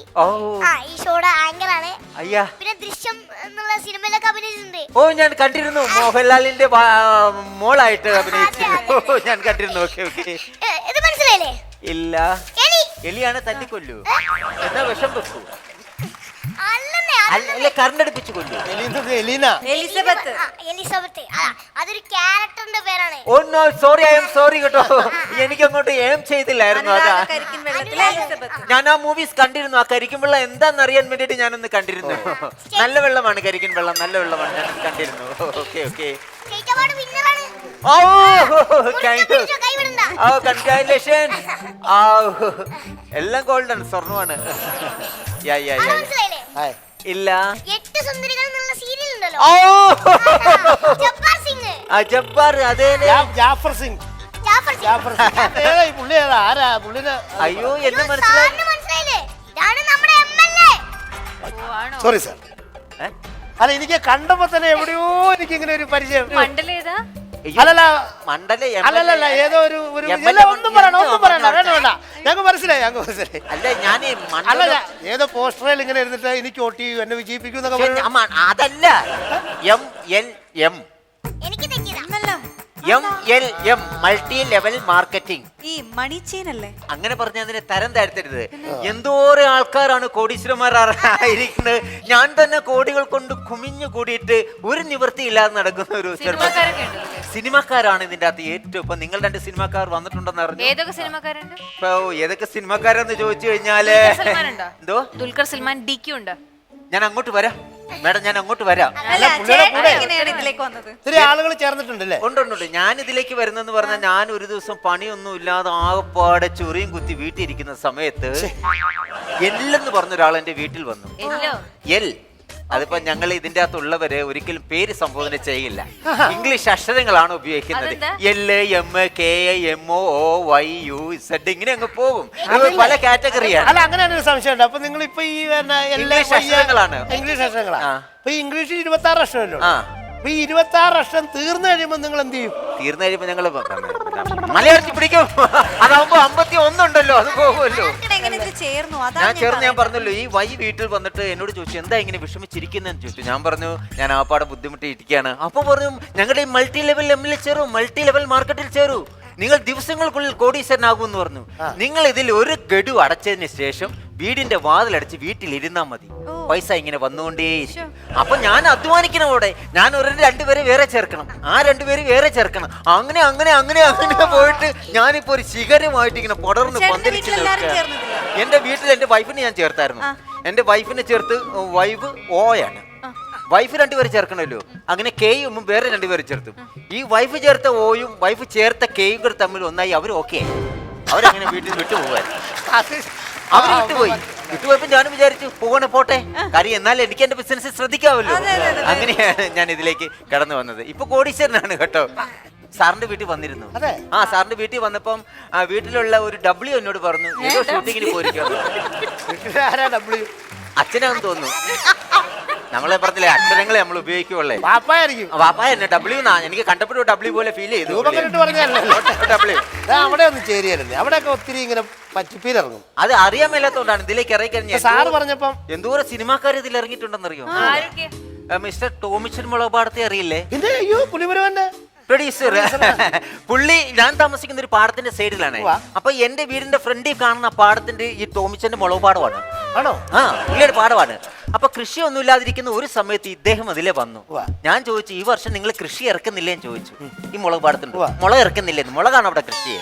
ഈ ഷോയുടെ ആങ്കർ ആണ്. പിന്നെ ദൃശ്യം എന്നുള്ള സിനിമയിലൊക്കെ അഭിനയിച്ചിട്ടുണ്ട്. ഞാൻ കണ്ടിരുന്നു, മോഹൻലാലിന്റെ മോളായിട്ട് അഭിനയിച്ചിരുന്നു. ഞാൻ കണ്ടിരുന്നു. ഇത് മനസ്സിലായില്ലേ? ഇല്ല, എലിയാണ് തല്ലിക്കൊല്ലു എന്നാ വിഷം വെക്കൂ. അല്ലെന്നേ, അല്ലെ കറണ്ടടിപ്പിച്ചു കൊല്ലു. Elina Elizabeth. എലിസബത്ത് അതൊരു ക്യാരക്ടറിന്റെ പേരാണ്. Oh no sorry, I am sorry കേട്ടോ. എനിക്ക് അങ്ങോട്ട് എയിം ചെയ്തില്ലായിരുന്നു. അതാ കരിക്കിൻ വെള്ളത്തിലെ എലിസബത്ത്. ഞാൻ ആ മൂവീസ് കണ്ടിരുന്നു. ആ കരിക്കിൻ വെള്ളം എന്താന്ന് അറിയാൻ വേണ്ടിട്ട് ഞാനൊന്ന് കണ്ടിരുന്നു. നല്ല വെള്ളമാണ് കരിക്കിൻ വെള്ളം, നല്ല വെള്ളമാണ്. ഞാൻ കണ്ടിരുന്നു. Okay okay. സ്റ്റേറ്റ് അവാർഡ് വിന്നറാണ്. ഓ താങ്ക് യു. ഓ കൺഗ്രാറ്റുലേഷൻ. ആ എല്ലാം ഗോൾഡാണ്, സ്വർണ്ണമാണ്. യാ യാ യാ. മനസ്സിലായില്ലേ? ഇല്ല. 8 സുന്ദരികൾ എന്നുള്ള സീരിയൽ ഉണ്ടല്ലോ. ഓ ജബ്ബാർ സിംഗ്. ആ ജബ്ബാർ, അതെ. ജാഫർ സിംഗ്. ജാഫർ സിംഗ് ഏതാ ഈ പുള്ളി? ഏതാ? ആരാ പുള്ളിനെ? അയ്യോ എന്നെ മനസ്സിലായി. സാറിന് മനസ്സിലായില്ലേ? ഇതാണ് നമ്മുടെ എംഎൽഎ. Sorry sir. അല്ല എനിക്ക് കണ്ടപ്പോ തന്നെ എവിടെയോ എനിക്ക് ഇങ്ങനെ ഒരു പരിചയം. മണ്ഡലേതാ? അല്ലല്ല മണ്ഡല അല്ലല്ല ഏതോ ഒരു ഒന്നും പറയണ്ട വേണ്ട. ഞങ്ങൾക്ക് മനസ്സിലായി. അല്ല ഞാൻ അല്ല ഏതോ പോസ്റ്ററിൽ ഇങ്ങനെ ഇരുന്നിട്ട് എനിക്ക് വോട്ട് ചെയ്യൂ, എന്നെ വിജയിപ്പിക്കും എന്നൊക്കെ പറഞ്ഞു. അതല്ല. MLM എനിക്ക് തെറ്റിയതാ. MLM multi level marketing. ഈ മണി ചെയിൻ അല്ലേ? അങ്ങനെ പറഞ്ഞ അതിനെ തരം താഴ്ത്തരുത്. എന്തോരം ആൾക്കാരാണ് കോടീശ്വരന്മാരായിരിക്കുന്നത്. ഞാൻ തന്നെ കോടികൾ കൊണ്ട് കുമിഞ്ഞു കൂടിയിട്ട് ഒരു നിവൃത്തിയില്ലാതെ നടക്കുന്ന ഒരു സിനിമാക്കാരാണ് ഇതിന്റെ അകത്ത് ഏറ്റവും. ഇപ്പൊ നിങ്ങൾ 2 സിനിമാക്കാർ വന്നിട്ടുണ്ടെന്ന് അറിഞ്ഞു. ഏതൊക്കെ സിനിമാക്കാരുണ്ട്? ഇപ്പൊ ഏതൊക്കെ സിനിമാക്കാരെന്ന് ചോദിച്ചു കഴിഞ്ഞാല് എന്തോ ദുൽഖർ സൽമാൻ, DQ ഉണ്ട്. ഞാൻ അങ്ങോട്ട് വരാം മേഡം, ഞാൻ അങ്ങോട്ട് വരാം. അല്ല, ചേട്ടൻ എങ്ങനെയാണ് ഇതിലേക്ക് വന്നത്? ഇത്തിരി ആളുകൾ ചേർന്നിട്ടുണ്ടല്ലേ? ഉണ്ട്. ഞാൻ ഇതിലേക്ക് വരുന്നെന്ന് പറഞ്ഞാൽ ഞാൻ ഒരു ദിവസം പണിയൊന്നും ഇല്ലാതെ ആകപ്പാടെ ചൊറിയും കുത്തി വീട്ടിൽ ഇരിക്കുന്ന സമയത്ത് എല്ലെന്ന് പറഞ്ഞ ഒരാൾ എന്റെ വീട്ടിൽ വന്നു. എൽ. അതിപ്പോ ഞങ്ങൾ ഇതിന്റെ അകത്തുള്ളവര് ഒരിക്കലും പേര് സംബോധന ചെയ്യില്ല. ഇംഗ്ലീഷ് അക്ഷരങ്ങളാണ് ഉപയോഗിക്കുന്നത്. LMKMOOYUZ ഇങ്ങനെ അങ്ങ് പോകും. പല കാറ്റഗറിയാണ്. അല്ല അങ്ങനെയാണ് ഒരു സംശയമുണ്ട്. അപ്പൊ നിങ്ങൾ ഇപ്പൊ ഈ ഇംഗ്ലീഷ് അക്ഷരങ്ങളാണ്. ഇംഗ്ലീഷ് അക്ഷരങ്ങളാണ്. അപ്പൊ ഇംഗ്ലീഷിൽ 26 അക്ഷരമല്ലോ. അപ്പൊ ഈ 26 അക്ഷരം തീർന്നു കഴിയുമ്പോ നിങ്ങൾ എന്ത് ചെയ്യും? തീർന്നു കഴിയുമ്പോ ഞങ്ങള് മലയാളത്തിൽ പിടിക്കും. അതാവുമ്പോ 51 ഉണ്ടല്ലോ, അത് പോകുമല്ലോ. ഞാൻ പറഞ്ഞല്ലോ, ഈ വൈ വീട്ടിൽ വന്നിട്ട് എന്നോട് ചോദിച്ചു എന്താ ഇങ്ങനെ വിഷമിച്ചിരിക്കുന്നതെന്ന് ചോദിച്ചു. ഞാൻ പറഞ്ഞു ഞാൻ ആ പാടെ ബുദ്ധിമുട്ടി ഇരിക്കുകയാണ്. അപ്പൊ പറഞ്ഞു ഞങ്ങളുടെ ഈ മൾട്ടി ലെവൽ എമ്മിൽ ചേരൂ, മൾട്ടി ലെവൽ മാർക്കറ്റിൽ ചേരൂ, നിങ്ങൾ ദിവസങ്ങൾക്കുള്ളിൽ കോടീശ്വരനാകും എന്ന് പറഞ്ഞു. നിങ്ങൾ ഇതിൽ ഒരു ഗഡു അടച്ചതിന് ശേഷം വീടിന്റെ വാതിലടച്ച് വീട്ടിലിരുന്നാ മതി, പൈസ ഇങ്ങനെ വന്നുകൊണ്ടേയിരിക്കും. അപ്പൊ ഞാൻ അധ്വാനിക്കണോടെ ഞാൻ 2 പേരെ വേറെ ചേർക്കണം, ആ 2 പേര് വേറെ ചേർക്കണം. അങ്ങനെ പോയിട്ട് ഞാനിപ്പോ ഒരു ശിഖരമായിട്ട് ഇങ്ങനെ പടർന്ന് പന്തലിച്ച് നിൽക്കുക. എന്റെ വീട്ടിൽ എന്റെ വൈഫിനെ ഞാൻ ചേർത്തായിരുന്നു. എന്റെ വൈഫിനെ ചേർത്ത് വൈഫ് ഓയാണ്. വൈഫ് 2 പേര് ചേർക്കണമല്ലോ. അങ്ങനെ കെയും വേറെ 2 പേര് ചേർത്തു. ഈ വൈഫ് ചേർത്ത ഓയും വൈഫ് ചേർത്ത കെയും കൂടെ തമ്മിൽ ഒന്നായി അവർ ഓക്കെ ആയി. അവരങ്ങനെ വീട്ടിൽ വിട്ടുപോകാൻ അവര് വിട്ടുപോയപ്പോ ഞാനും വിചാരിച്ചു പോട്ടെ, കാര്യം എന്നാലും എനിക്ക് എന്റെ ബിസിനസ് ശ്രദ്ധിക്കാമല്ലോ. അങ്ങനെയാണ് ഞാൻ ഇതിലേക്ക് കടന്നു വന്നത്. ഇപ്പൊ കോടീശ്വരനാണ് കേട്ടോ. സാറിന്റെ വീട്ടിൽ വന്നിരുന്നു. സാറിന്റെ വീട്ടിൽ വന്നപ്പം വീട്ടിലുള്ള ഒരു W എന്നോട് പറഞ്ഞു ഏതോ ഷൂട്ടിങ്ങിന് പോയിരിക്കുന്നു. അച്ഛനാണെന്ന് തോന്നുന്നു. നമ്മളെ പറഞ്ഞില്ലേ അക്ഷരങ്ങളെ നമ്മൾ ഉപയോഗിക്കുള്ളേ. വാപ്പായ W എനിക്ക് കണ്ടപ്പോഴും W പോലെ ഫീൽ ചെയ്തു. അവിടെ ഒന്നും ചേരിയല്ലേ, അവിടെയൊക്കെ ഒത്തിരി ഇങ്ങനെ പറ്റിപ്പീരിറങ്ങും. അത് അറിയാൻ മേലാത്തോണ്ടാണ് ഇതിലേക്ക് ഇറങ്ങി കഴിഞ്ഞാൽ. സാറ് പറഞ്ഞപ്പം എന്തോരം സിനിമാക്കാർ ഇതിൽ ഇറങ്ങിയിട്ടുണ്ടെന്നറിയോ? മിസ്റ്റർ ടോമിച്ചൻ മുളകുപാടത്തെ അറിയില്ലേ? പ്രൊഡ്യൂസർ. പുള്ളി ഞാൻ താമസിക്കുന്ന ഒരു പാടത്തിന്റെ സൈഡിലാണ്. അപ്പൊ എന്റെ വീടിന്റെ ഫ്രണ്ടിൽ കാണുന്ന പാടത്തിന്റെ ഈ ടോമിച്ചന്റെ മുളകുപാടമാണ്. ആണോ? പുള്ളിയുടെ പാടമാണ്. അപ്പൊ കൃഷിയൊന്നും ഇല്ലാതിരിക്കുന്ന ഒരു സമയത്ത് ഇദ്ദേഹം അതിലെ വന്നു. ഞാൻ ചോദിച്ചു ഈ വർഷം നിങ്ങൾ കൃഷി ഇറക്കുന്നില്ലേന്ന് ചോദിച്ചു. ഈ മുളക് പാടത്തുണ്ട് മുളക് ഇറക്കുന്നില്ലെന്ന്. മുളകാണ് അവിടെ കൃഷി.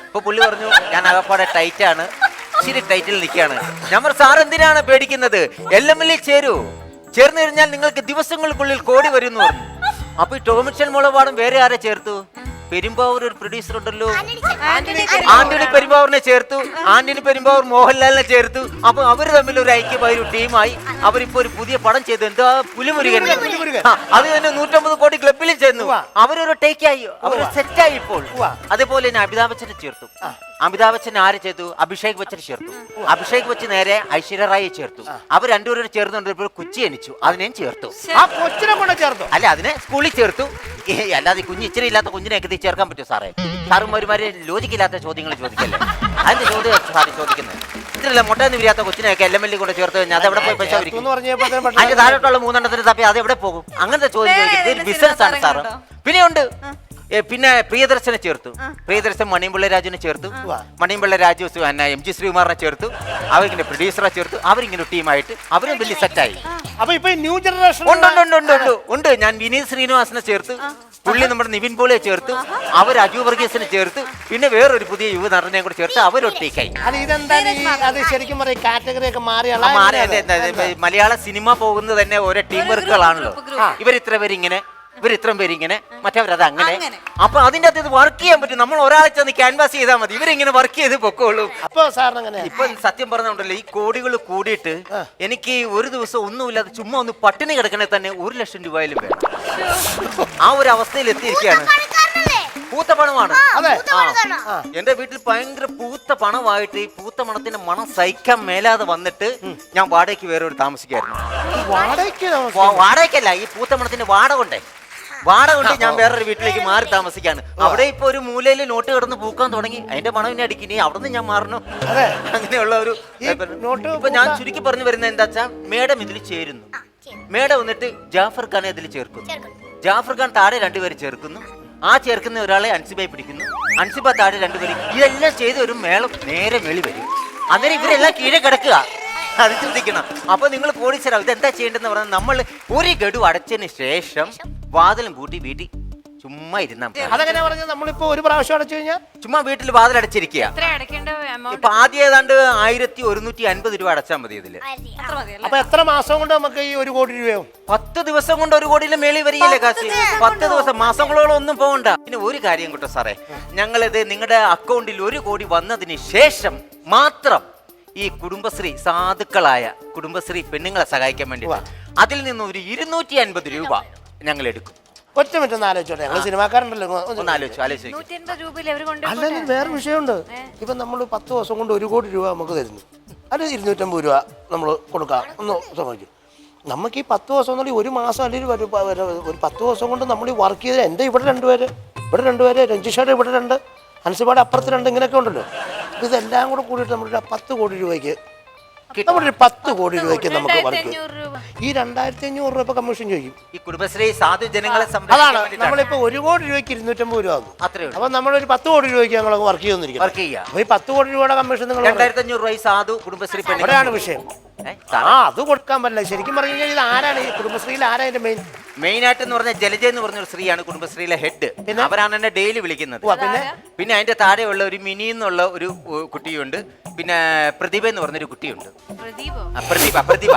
അപ്പൊ പുള്ളി പറഞ്ഞു ഞാൻ അകപ്പാടെ ടൈറ്റാണ്, ഇച്ചിരി ടൈറ്റിൽ നിൽക്കുകയാണ്. ഞാൻ പറഞ്ഞു സാർ എന്തിനാണ് പേടിക്കുന്നത്, LML ചേർന്ന് കഴിഞ്ഞാൽ നിങ്ങൾക്ക് ദിവസങ്ങൾക്കുള്ളിൽ കോടി വരും എന്ന് പറഞ്ഞു. അപ്പൊ ഈ ടോമിച്ചൻ മുളകുപാടം വേറെ ആരെ ചേർത്തു? പെരുമ്പാവൂർ ഒരു പ്രൊഡ്യൂസർ ഉണ്ടല്ലോ, ആന്റണി പെരുമ്പാവൂരിനെ ചേർത്തു. ആന്റണി പെരുമ്പാവൂർ മോഹൻലാലിനെ ചേർത്തു. അപ്പൊ അവര് തമ്മിൽ ഒരു ഐക്യമായ ഒരു ടീമായി. അവരിപ്പോ ഒരു പുതിയ പടം ചെയ്തു. എന്താ പുലിമുരുകൻ. അത് തന്നെ 150 കോടി ക്ലബിൽ ചെന്നു. അവരൊരു ടേക്കായി, അവര് സെറ്റായി ഇപ്പോൾ. അതേപോലെ തന്നെ അമിതാഭ് ബച്ചനെ ചേർത്തു. അമിതാഭ് ബച്ചൻ ആരെ ചേർത്തു? അഭിഷേക് ബച്ചൻ ചേർത്തു. അഭിഷേക് ബച്ചൻ നേരെ ഐശ്വര്യ റായെ ചേർത്തു. അവർ 2 പേരും ചേർന്നുകൊണ്ട് കൊച്ചി ജനിച്ചു, അതിനെയും ചേർത്തു. ആ കൊച്ചിനെ കൊണ്ട് ചേർത്തു. അല്ല അതിനെ സ്കൂളിൽ ചേർത്തു. അല്ലാതെ കുഞ്ഞ് ഇച്ചിരി ഇല്ലാത്ത കുഞ്ഞിനെ ചേർക്കാൻ പറ്റുമോ സാറേ? സാറുമാരുമാര് ലോജിക്കില്ലാത്ത ചോദ്യങ്ങൾ ചോദിക്കല്ലേ? അതിന്റെ ചോദ്യം സാറ് ചോദിക്കുന്നത് ഇത്രയല്ല. മുട്ടയെന്ന് വിരിയാത്ത കൊച്ചിനെയൊക്കെ LML കൊണ്ട് ചേർത്ത് കഴിഞ്ഞാൽ അത് എവിടെ പോയി പൈസ അതിന്റെ താഴോട്ടുള്ള 3 എണ്ണത്തിന് തപ്പി അത് എവിടെ പോകും? അങ്ങനത്തെ ചോദ്യം ചോദിക്കുന്നത് ബിസിനസ് ആണ് സാറ്. പിന്നെ ഉണ്ട്, പിന്നെ പ്രിയദർശനെ ചേർത്തു. പ്രിയദർശൻ മണിയമ്പിള്ള രാജുവിനെ ചേർത്തു. മണിയമ്പിള്ള രാജു MG ശ്രീകുമാറിനെ ചേർത്തു. അവരിങ്ങനെ പ്രൊഡ്യൂസറെ ചേർത്തു. അവരിങ്ങനെ ടീമായിട്ട് അവരും വലിയ സെറ്റായി. അപ്പൊ ഇപ്പൊ ന്യൂ ജനറേഷൻ ഉണ്ട്. ഞാൻ വിനീത് ശ്രീനിവാസനെ ചേർത്ത്, പുള്ളി നമ്മുടെ നിവിൻ പോളിയെ ചേർത്ത്, അവർ അജു വർഗീസിനെ ചേർത്ത്, പിന്നെ വേറൊരു പുതിയ യുവ നടനെ കൂടെ ചേർത്ത് അവരൊട്ടേക്കായി. അത് ശരിക്കും പറയാം കാറ്റഗറി ഒക്കെ മാറിയാണ്. മലയാള സിനിമ പോകുന്നത് തന്നെ ഓരോ ടീം വർക്കുകളാണല്ലോ. ഇവരിത്ര പേരിങ്ങനെ, ഇവരിത്രയും പേരിങ്ങനെ, മറ്റവരത് അങ്ങനെ. അപ്പൊ അതിന്റെ അകത്ത് ഇത് വർക്ക് ചെയ്യാൻ പറ്റും. നമ്മൾ ഒരാളെ ചെന്ന് ക്യാൻവാസ് ചെയ്താൽ മതി, ഇവരിങ്ങനെ വർക്ക് ചെയ്ത് പൊക്കോളൂ. അപ്പൊ സാറിന് ഇപ്പൊ സത്യം പറഞ്ഞുണ്ടല്ലോ, ഈ കോടികൾ കൂടിയിട്ട് എനിക്ക് ഒരു ദിവസം ഒന്നുമില്ലാതെ ചുമ്മാ ഒന്ന് പട്ടിണി കിടക്കണേ തന്നെ 1 ലക്ഷം രൂപയിലും വേണം. ആ ഒരു അവസ്ഥയിൽ എത്തിയിരിക്കുകയാണ്. പൂത്ത പണമാണ്. എന്റെ വീട്ടിൽ ഭയങ്കര പൂത്ത പണമായിട്ട് ഈ പൂത്ത പണത്തിന്റെ മണം സഹിക്കാൻ മേലാതെ വന്നിട്ട് ഞാൻ വാടകയ്ക്ക് വേറെ ഒരു താമസിക്കായിരുന്നു. വാടകയ്ക്കല്ല, ഈ പൂത്ത പണത്തിന്റെ വാടക കൊണ്ട് ഞാൻ വേറൊരു വീട്ടിലേക്ക് മാറി താമസിക്കാണ്. അവിടെ ഇപ്പൊ ഒരു മൂലയിൽ നോട്ട് കിടന്ന് പൂക്കാൻ തുടങ്ങി. അതിന്റെ മണം എന്നെ അടിക്കും. അവിടെ നിന്ന് ഞാൻ മാറണം. അങ്ങനെയുള്ള ഒരു ഇപ്പൊ ഞാൻ ചുരുക്കി പറഞ്ഞു വരുന്നത് എന്താ വെച്ചാൽ, മേഡം ഇതിൽ ചേരുന്നു. മേഡം വന്നിട്ട് ജാഫർ ഖാനെ ഇതിൽ ചേർക്കുന്നു. ജാഫർ ഖാൻ താഴെ 2 പേര് ചേർക്കുന്നു. ആ ചേർക്കുന്ന ഒരാളെ അൻസിബായി പിടിക്കുന്നു. അൻസിബ താഴെ 2 പേര്. ഇതെല്ലാം ചെയ്ത് ഒരു മേളം നേരെ വെളി വരും. അന്നേരം ഇവരെല്ലാം കീഴെ കിടക്കുക. അത് ചിന്തിക്കണം. അപ്പൊ നിങ്ങൾ പോലീസരാവും ഇതെന്താ ചെയ്യേണ്ടതെന്ന് പറഞ്ഞാൽ, നമ്മൾ ഒരു ഗഡു അടച്ചതിന് ശേഷം വാതിലും പൂട്ടി വീട്ടിൽ ചുമ്മാ ഇരുന്നാ. അതെങ്ങനെ പറഞ്ഞാൽ നമ്മളിപ്പോ ഒരു പ്രാവശ്യം അടച്ചു കഴിഞ്ഞാൽ ചുമ്മാ വീട്ടിൽ വാതിൽ അടച്ചിരിക്കുക. ഇപ്പൊ ആദ്യം ഏതാണ്ട് 1150 രൂപ അടച്ചാൽ മതി ഇതില്. അപ്പൊ എത്ര മാസം കൊണ്ട് നമുക്ക് ഈ 1 കോടി രൂപയാവും? 10 ദിവസം കൊണ്ട് 1 കോടിയിലെ മേളിൽ വരികയില്ലേ കാശ്? 10 ദിവസം, മാസങ്ങളോളം ഒന്നും പോകണ്ട. പിന്നെ ഒരു കാര്യം കേട്ടോ സാറേ, ഞങ്ങളിത് നിങ്ങളുടെ അക്കൗണ്ടിൽ 1 കോടി വന്നതിന് ശേഷം മാത്രം ഈ കുടുംബശ്രീ സാധുക്കളായ കുടുംബശ്രീ പെണ്ണുങ്ങളെ സഹായിക്കാൻ വേണ്ടി അതിൽ നിന്ന് ഒരു 250 രൂപ ഞങ്ങൾ എടുക്കും. ഒറ്റ മിനിറ്റ് ഒന്ന് ആലോചിച്ചോട്ടെ. ഞങ്ങൾ സിനിമാക്കാരുണ്ടല്ലോ, അല്ലെങ്കിൽ വേറെ വിഷയമുണ്ട്. ഇപ്പൊ നമ്മൾ 10 ദിവസം കൊണ്ട് 1 കോടി രൂപ നമുക്ക് തരുന്നു, അത് 250 രൂപ നമ്മൾ കൊടുക്കാം. ഒന്ന് സംഭവിക്കും. നമുക്ക് ഈ 10 ദിവസം എന്നുണ്ടെങ്കിൽ 1 മാസം അല്ലെങ്കിൽ ഒരു 10 ദിവസം കൊണ്ട് നമ്മൾ ഈ വർക്ക് ചെയ്ത് എൻ്റെ ഇവിടെ 2 പേര്, രഞ്ജിഷയുടെ ഇവിടെ 2, അൻസിബയുടെ അപ്പുറത്ത് 2, ഇങ്ങനെയൊക്കെ ഉണ്ടല്ലോ. അപ്പൊ ഇതെല്ലാം കൂടെ കൂടിയിട്ട് നമ്മളൊരു 10 കോടി രൂപയ്ക്ക് നമ്മളൊരു 10 കോടി രൂപയ്ക്ക് നമുക്ക് വർക്ക് ഈ 2500 രൂപ കമ്മീഷൻ ചോദിക്കും. ഈ കുടുംബശ്രീ സാധു ജനങ്ങളെ അതാണ് നമ്മളിപ്പോ 1 കോടി രൂപയ്ക്ക് 250 രൂപ ആകും. അപ്പൊ നമ്മളൊരു 10 കോടി രൂപയ്ക്ക് ഞങ്ങൾ വർക്ക് ചെയ്യുന്നിരിക്കും. അപ്പൊ ഈ 10 കോടി രൂപയുടെ കമ്മീഷൻ നിങ്ങൾ 2500 രൂപ സാധു കുടുംബശ്രീ അവിടെയാണ് വിഷയം. അത് കൊടുക്കാൻ പറ്റില്ല. ശരിക്കും പറഞ്ഞു കഴിഞ്ഞാൽ ഇത് ആരാണ് ഈ കുടുംബശ്രീയിൽ ആരാ ഇതിന്റെ മെയിൻ ആയിട്ട് എന്ന് പറഞ്ഞാൽ ജലജ എന്ന് പറഞ്ഞൊരു സ്ത്രീയാണ് കുടുംബശ്രീയിലെ ഹെഡ്. അവരാണ് എന്നെ ഡെയിലി വിളിക്കുന്നത്. പിന്നെ അതിന്റെ താഴെയുള്ള ഒരു മിനി എന്നുള്ള ഒരു കുട്ടിയുണ്ട്. പിന്നെ പ്രതിഭ എന്ന് പറഞ്ഞൊരു കുട്ടിയുണ്ട്. പ്രതിഭ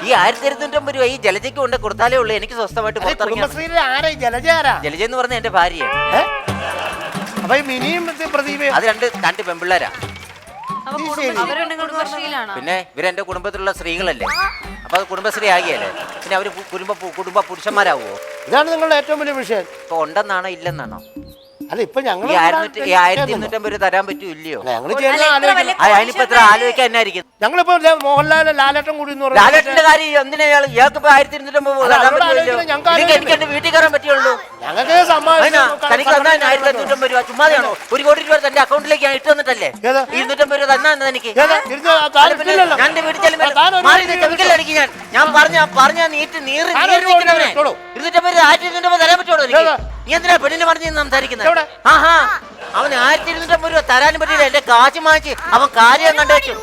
ഈ 1250 രൂപ ഈ ജലജയ്ക്ക് കൊണ്ട് കൊടുത്താലേ ഉള്ളൂ എനിക്ക് സ്വസ്ഥമായിട്ട് പുറത്തിറങ്ങി. ജലജ എന്ന് പറഞ്ഞ എന്റെ ഭാര്യയാണ്. അത് രണ്ട് പെൺപിള്ളേരാ. പിന്നെ ഇവരെന്റെ കുടുംബത്തിലുള്ള സ്ത്രീകളല്ലേ. അപ്പൊ അത് കുടുംബശ്രീ ആകിയല്ലേ. പിന്നെ അവര് കുടുംബ പുരുഷന്മാരാവോ? ഇതാണ് നിങ്ങളുടെ ഏറ്റവും വലിയ വിഷയം. ഇപ്പൊ ഉണ്ടെന്നാണോ ഇല്ലെന്നാണോ? അല്ല ഇപ്പൊ ഞങ്ങൾ 1250 രൂപ തരാൻ പറ്റുമോ ഇല്ലയോ? അതിനിപ്പോ എത്ര ആലോചിക്കാൻ എന്നായിരിക്കും. ഞങ്ങളിപ്പോ മോഹൻലാൽ ലാലേട്ടൻ കൂടി ലാലേട്ടന്റെ കാര്യം എന്തിനാ ഇയാൾക്ക് 1250 തരാൻ പറ്റുമല്ലോ? എനിക്ക് എന്റെ വീട്ടിൽ കയറാൻ പറ്റുള്ളൂ. ഞങ്ങൾക്ക് തനിക്ക് തന്നാ 1250 രൂപ ചുമ്മാതെയാണോ? 1 കോടി രൂപ തന്റെ അക്കൗണ്ടിലേക്ക് ഇട്ട് തന്നിട്ടല്ലേ? 250 രൂപ തന്നാ എനിക്ക്. ഞാൻ എന്റെ വീട്ടിൽ ചെല്ലുമ്പോൾ ഞാൻ പറഞ്ഞ നീറ്റ് നീറി 250 രൂപ തരാൻ പറ്റുള്ളൂ എനിക്ക്. നീ എന്തിനാ പെണ്ണിനെ പറഞ്ഞ് സംസാരിക്കുന്നത്? അവന് 1250 രൂപ തരാനും പറ്റില്ല. എന്റെ കാശ് വാങ്ങിച്ച് അവൻ കാര്യം കണ്ടുവച്ചു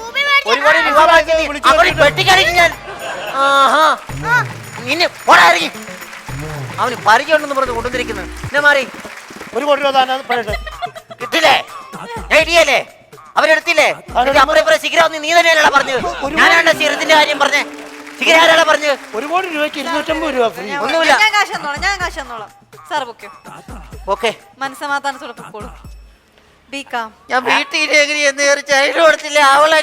1 കോടി രൂപ വാങ്ങിച്ച് പെട്ടിക്കടിക്കും ഞാൻ. നിന്നെ പോടാറിങ്ങി. അവന് പരിചയമുണ്ടെന്ന് പറഞ്ഞ് കൊണ്ടുവന്നിരിക്കുന്നത്. എന്നെ മാറി 1 കോടി രൂപ കിട്ടില്ലേ? ഐഡിയല്ലേ അവരെടുത്തില്ലേ? അപ്പുറം സിഗര നീ തന്നെയല്ല പറഞ്ഞത്. ഞാനാണ് സിഗരത്തിന്റെ കാര്യം പറഞ്ഞേ. സിഗര ആരാണ് പറഞ്ഞത്? 1 കോടി രൂപയ്ക്ക് 250 രൂപ ഫ്രീ. ഒന്നുമില്ല. ഞാൻ കാശ് തന്നോളാം. സാർ ഓക്കെ മനസ്സമാധാനത്തോടെ പൊക്കോളൂ. ഞാൻ വീട്ടിൽ കൊടുത്തില്ല. അവളെ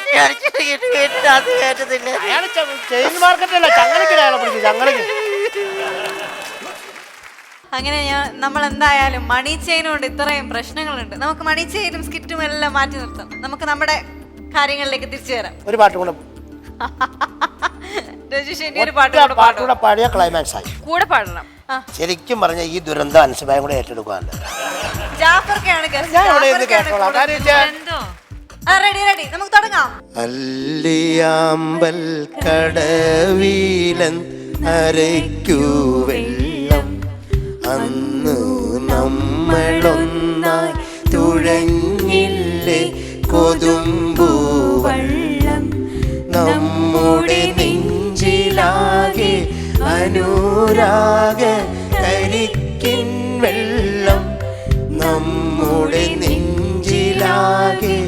അങ്ങനെ നമ്മൾ എന്തായാലും മണി ചെയിനുകൊണ്ട് ഇത്രയും പ്രശ്നങ്ങളുണ്ട്. നമുക്ക് മണി ചെയിനും സ്കിറ്റും എല്ലാം മാറ്റി നിർത്താം. നമുക്ക് നമ്മുടെ കാര്യങ്ങളിലേക്ക് തിരിച്ചു വരാം. ഒരു പാട്ട് കൂടെ പാടിയ ക്ലൈമാക്സ് ആയി കൂടെ പാടണം. ശരിക്കും പറഞ്ഞ ഈ ദുരന്തം അൻസിബായും കൂടെ ഏറ്റെടുക്കാനല്ല. ജാഫർക്കാണ് guest. ഞാൻ ഇവിടെ ഇരുന്ന് ജാഫർക്കാണ് കേട്ടോളാം. കൂടുതൽ. കാര്യം വെച്ചാൽ എന്തോ റെഡി നമുക്ക് തുടങ്ങാം. അല്ലിയാമ്പൽ കടവിലൻ അരയ്ക്കു വെള്ളം അന്ന് നമ്മളൊന്നായി തുഴഞ്ഞില്ലേ കൊതുമ്പു വെള്ളം നമ്മുടെ നെഞ്ചിലാകെ അനുരാഗ കരിക്കിൻ വെള്ളം നമ്മുടെ നെഞ്ചിലാകെ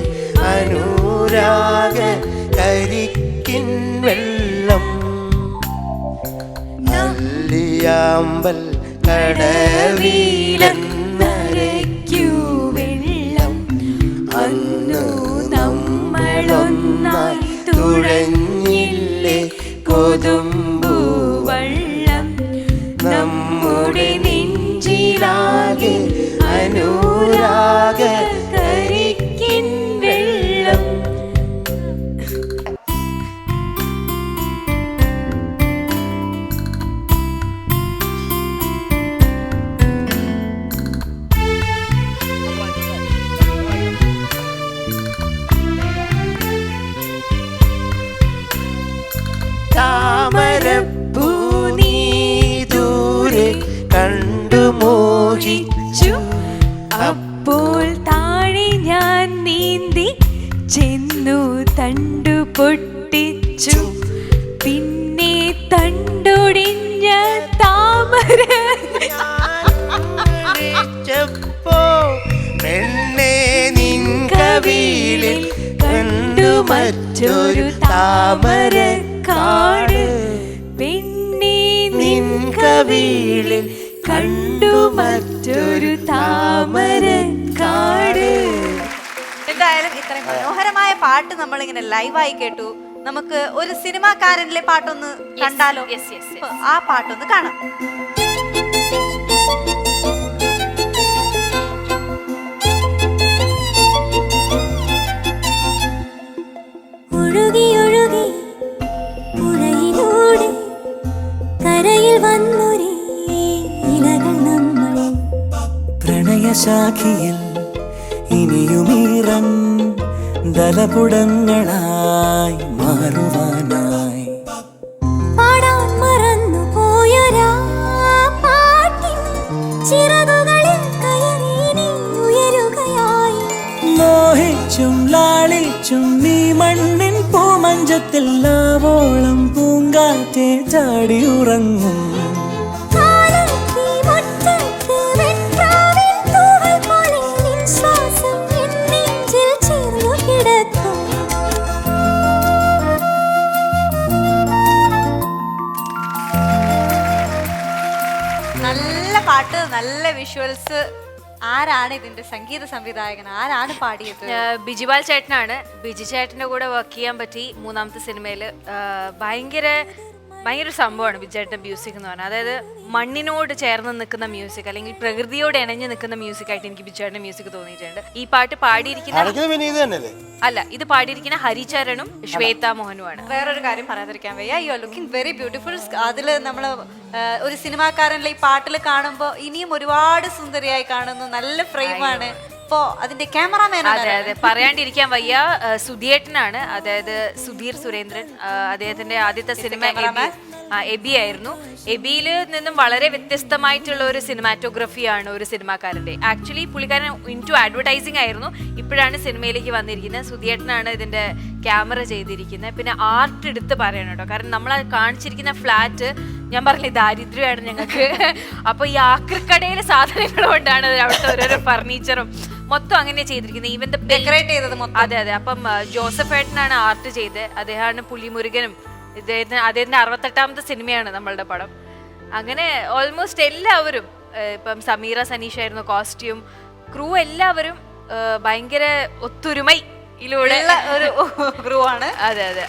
അനുരാഗ കരിക്കിൻ വെള്ളം അല്ലിയാമ്പൽ കടവിലെന്നരയ്ക്കു വെള്ളം അന്ന് നമ്മളൊന്നായി തുഴഞ്ഞില്ലേ കൊതുമ്പു വെള്ളം നമ്മുടെ നെഞ്ചിലാകെ അനുരാഗ കരിക്കിൻ വെള്ളം. താമരപ്പൂ നീ ദൂരെ കണ്ടു മോഹിച്ചു അപ്പോൾ താഴെ ഞാൻ നീന്തി ചെന്നു തണ്ടു പൊട്ടിച്ചു പിന്നെ തണ്ടൊടിഞ്ഞ താമര പെണ്ണേ നിൻ കവിളിൽ കണ്ടു മറ്റൊരു താമര കാട് പെണ്ണേ നിൻ കവിളിൽ കണ്ടു മറ്റൊരു താമര കാട്. എന്തായാലും ഇത്രയും മനോഹരമായ പാട്ട് നമ്മളിങ്ങനെ ലൈവായി കേട്ടു. നമുക്ക് ഒരു സിനിമാക്കാരനിലെ പാട്ടൊന്ന് കണ്ടാലോ? അപ്പൊ ആ പാട്ടൊന്ന് കാണാം. ഒഴുകി ഒഴുകി പുഴയിലൂടെ കരയിൽ വന്നൊരേ ഇലകൾ നമ്മൾ പ്രണയശാഖിയിൽ ഇനിയുമീറൻ ദലപുടങ്ങളായി മാറുവാനായി പാടാൻ മറന്നു പോയൊരാ പാട്ടിൻ ചിറകുകളിൽ കയറി നീ ഉയരുകയായി. മോഹിച്ചും ലാളിച്ചും നീ മണ്ണിൻ പൂമഞ്ചത്തിൽ ലാവോളം പൂങ്കാറ്റെ ചാടി ഉറങ്ങും. നല്ല പാട്ട്, നല്ല വിഷ്വൽസ്. ആരാണ് ഇതിന്റെ സംഗീത സംവിധായകൻ? ആരാണ് പാടിയത്? ബിജിപാൽ ചേട്ടനാണ്. ബിജി ചേട്ടന്റെ കൂടെ വർക്ക് ചെയ്യാൻ പറ്റി മൂന്നാമത്തെ സിനിമയിൽ. ഭയങ്കര സംഭവമാണ് ബിജേട്ടന്റെ മ്യൂസിക് എന്ന് പറഞ്ഞാൽ. അതായത് മണ്ണിനോട് ചേർന്ന് നിൽക്കുന്ന മ്യൂസിക്, അല്ലെങ്കിൽ പ്രകൃതിയോട് ഇണഞ്ഞു നിൽക്കുന്ന മ്യൂസിക് ആയിട്ട് എനിക്ക് ബിജേട്ടന്റെ മ്യൂസിക് തോന്നിയിട്ടുണ്ട്. ഈ പാട്ട് പാടിയിരിക്കുന്ന അല്ല, ഇത് പാടിയിരിക്കുന്ന ഹരിചരണും ശ്വേത മോഹനുമാണ്. വേറൊരു കാര്യം പറയാതിരിക്കാൻ വയ്യ, you are looking very beautiful. അതില് നമ്മള് ഒരു സിനിമാക്കാരനിലെ ഈ പാട്ടിൽ കാണുമ്പോ ഇനിയും ഒരുപാട് സുന്ദരിയായി കാണുന്നു. നല്ല ഫ്രെയിമാണ്. അതിന്റെ ക്യാമറാമാൻ അതെ പറയാണ്ടിരിക്കാൻ വയ്യ, സുധിയേട്ടനാണ്. അതായത് സുധീർ സുരേന്ദ്രൻ. അദ്ദേഹത്തിന്റെ ആദ്യത്തെ സിനിമ എബി ആയിരുന്നു. എബിയിൽ നിന്നും വളരെ വ്യത്യസ്തമായിട്ടുള്ള ഒരു സിനിമാറ്റോഗ്രഫിയാണ് ഒരു സിനിമാക്കാരന്റെ. ആക്ച്വലി പുള്ളിക്കാരൻ ഇൻടു അഡ്വർടൈസിങ് ആയിരുന്നു. ഇപ്പോഴാണ് സിനിമയിലേക്ക് വന്നിരിക്കുന്നത്. സുധിയേട്ടനാണ് ഇതിന്റെ ക്യാമറ ചെയ്തിരിക്കുന്നത്. പിന്നെ ആർട്ട് എടുത്ത് പറയണം കേട്ടോ, കാരണം നമ്മൾ കാണിച്ചിരിക്കുന്ന ഫ്ലാറ്റ് ഞാൻ പറഞ്ഞില്ലേ ദാരിദ്ര്യമാണ് ഞങ്ങൾക്ക്. അപ്പൊ ഈ ആക്രിക്കടയിലെ സാധനങ്ങൾ കൊണ്ടാണ് അവിടുത്തെ ഓരോരോ ഫർണിച്ചറും മൊത്തം അങ്ങനെ ചെയ്തിരിക്കുന്നത്. ഈവൻ ഡെക്കറേറ്റ് ചെയ്തത് മൊത്തം. അതെ. അപ്പം ജോസഫ് ഏട്ടനാണ് ആർട്ട് ചെയ്തത്. അദ്ദേഹമാണ് പുലിമുരുകനും. അദ്ദേഹത്തിന്റെ 68ാമത്തെ സിനിമയാണ് നമ്മളുടെ പടം. അങ്ങനെ ഓൾമോസ്റ്റ് എല്ലാവരും, ഇപ്പം സമീറ സനീഷ് ആയിരുന്നു കോസ്റ്റ്യൂം, ക്രൂ, എല്ലാവരും ഭയങ്കര ഒത്തൊരുമയിലൂടെ ഒരു ക്രൂ ആണ്. അതെ.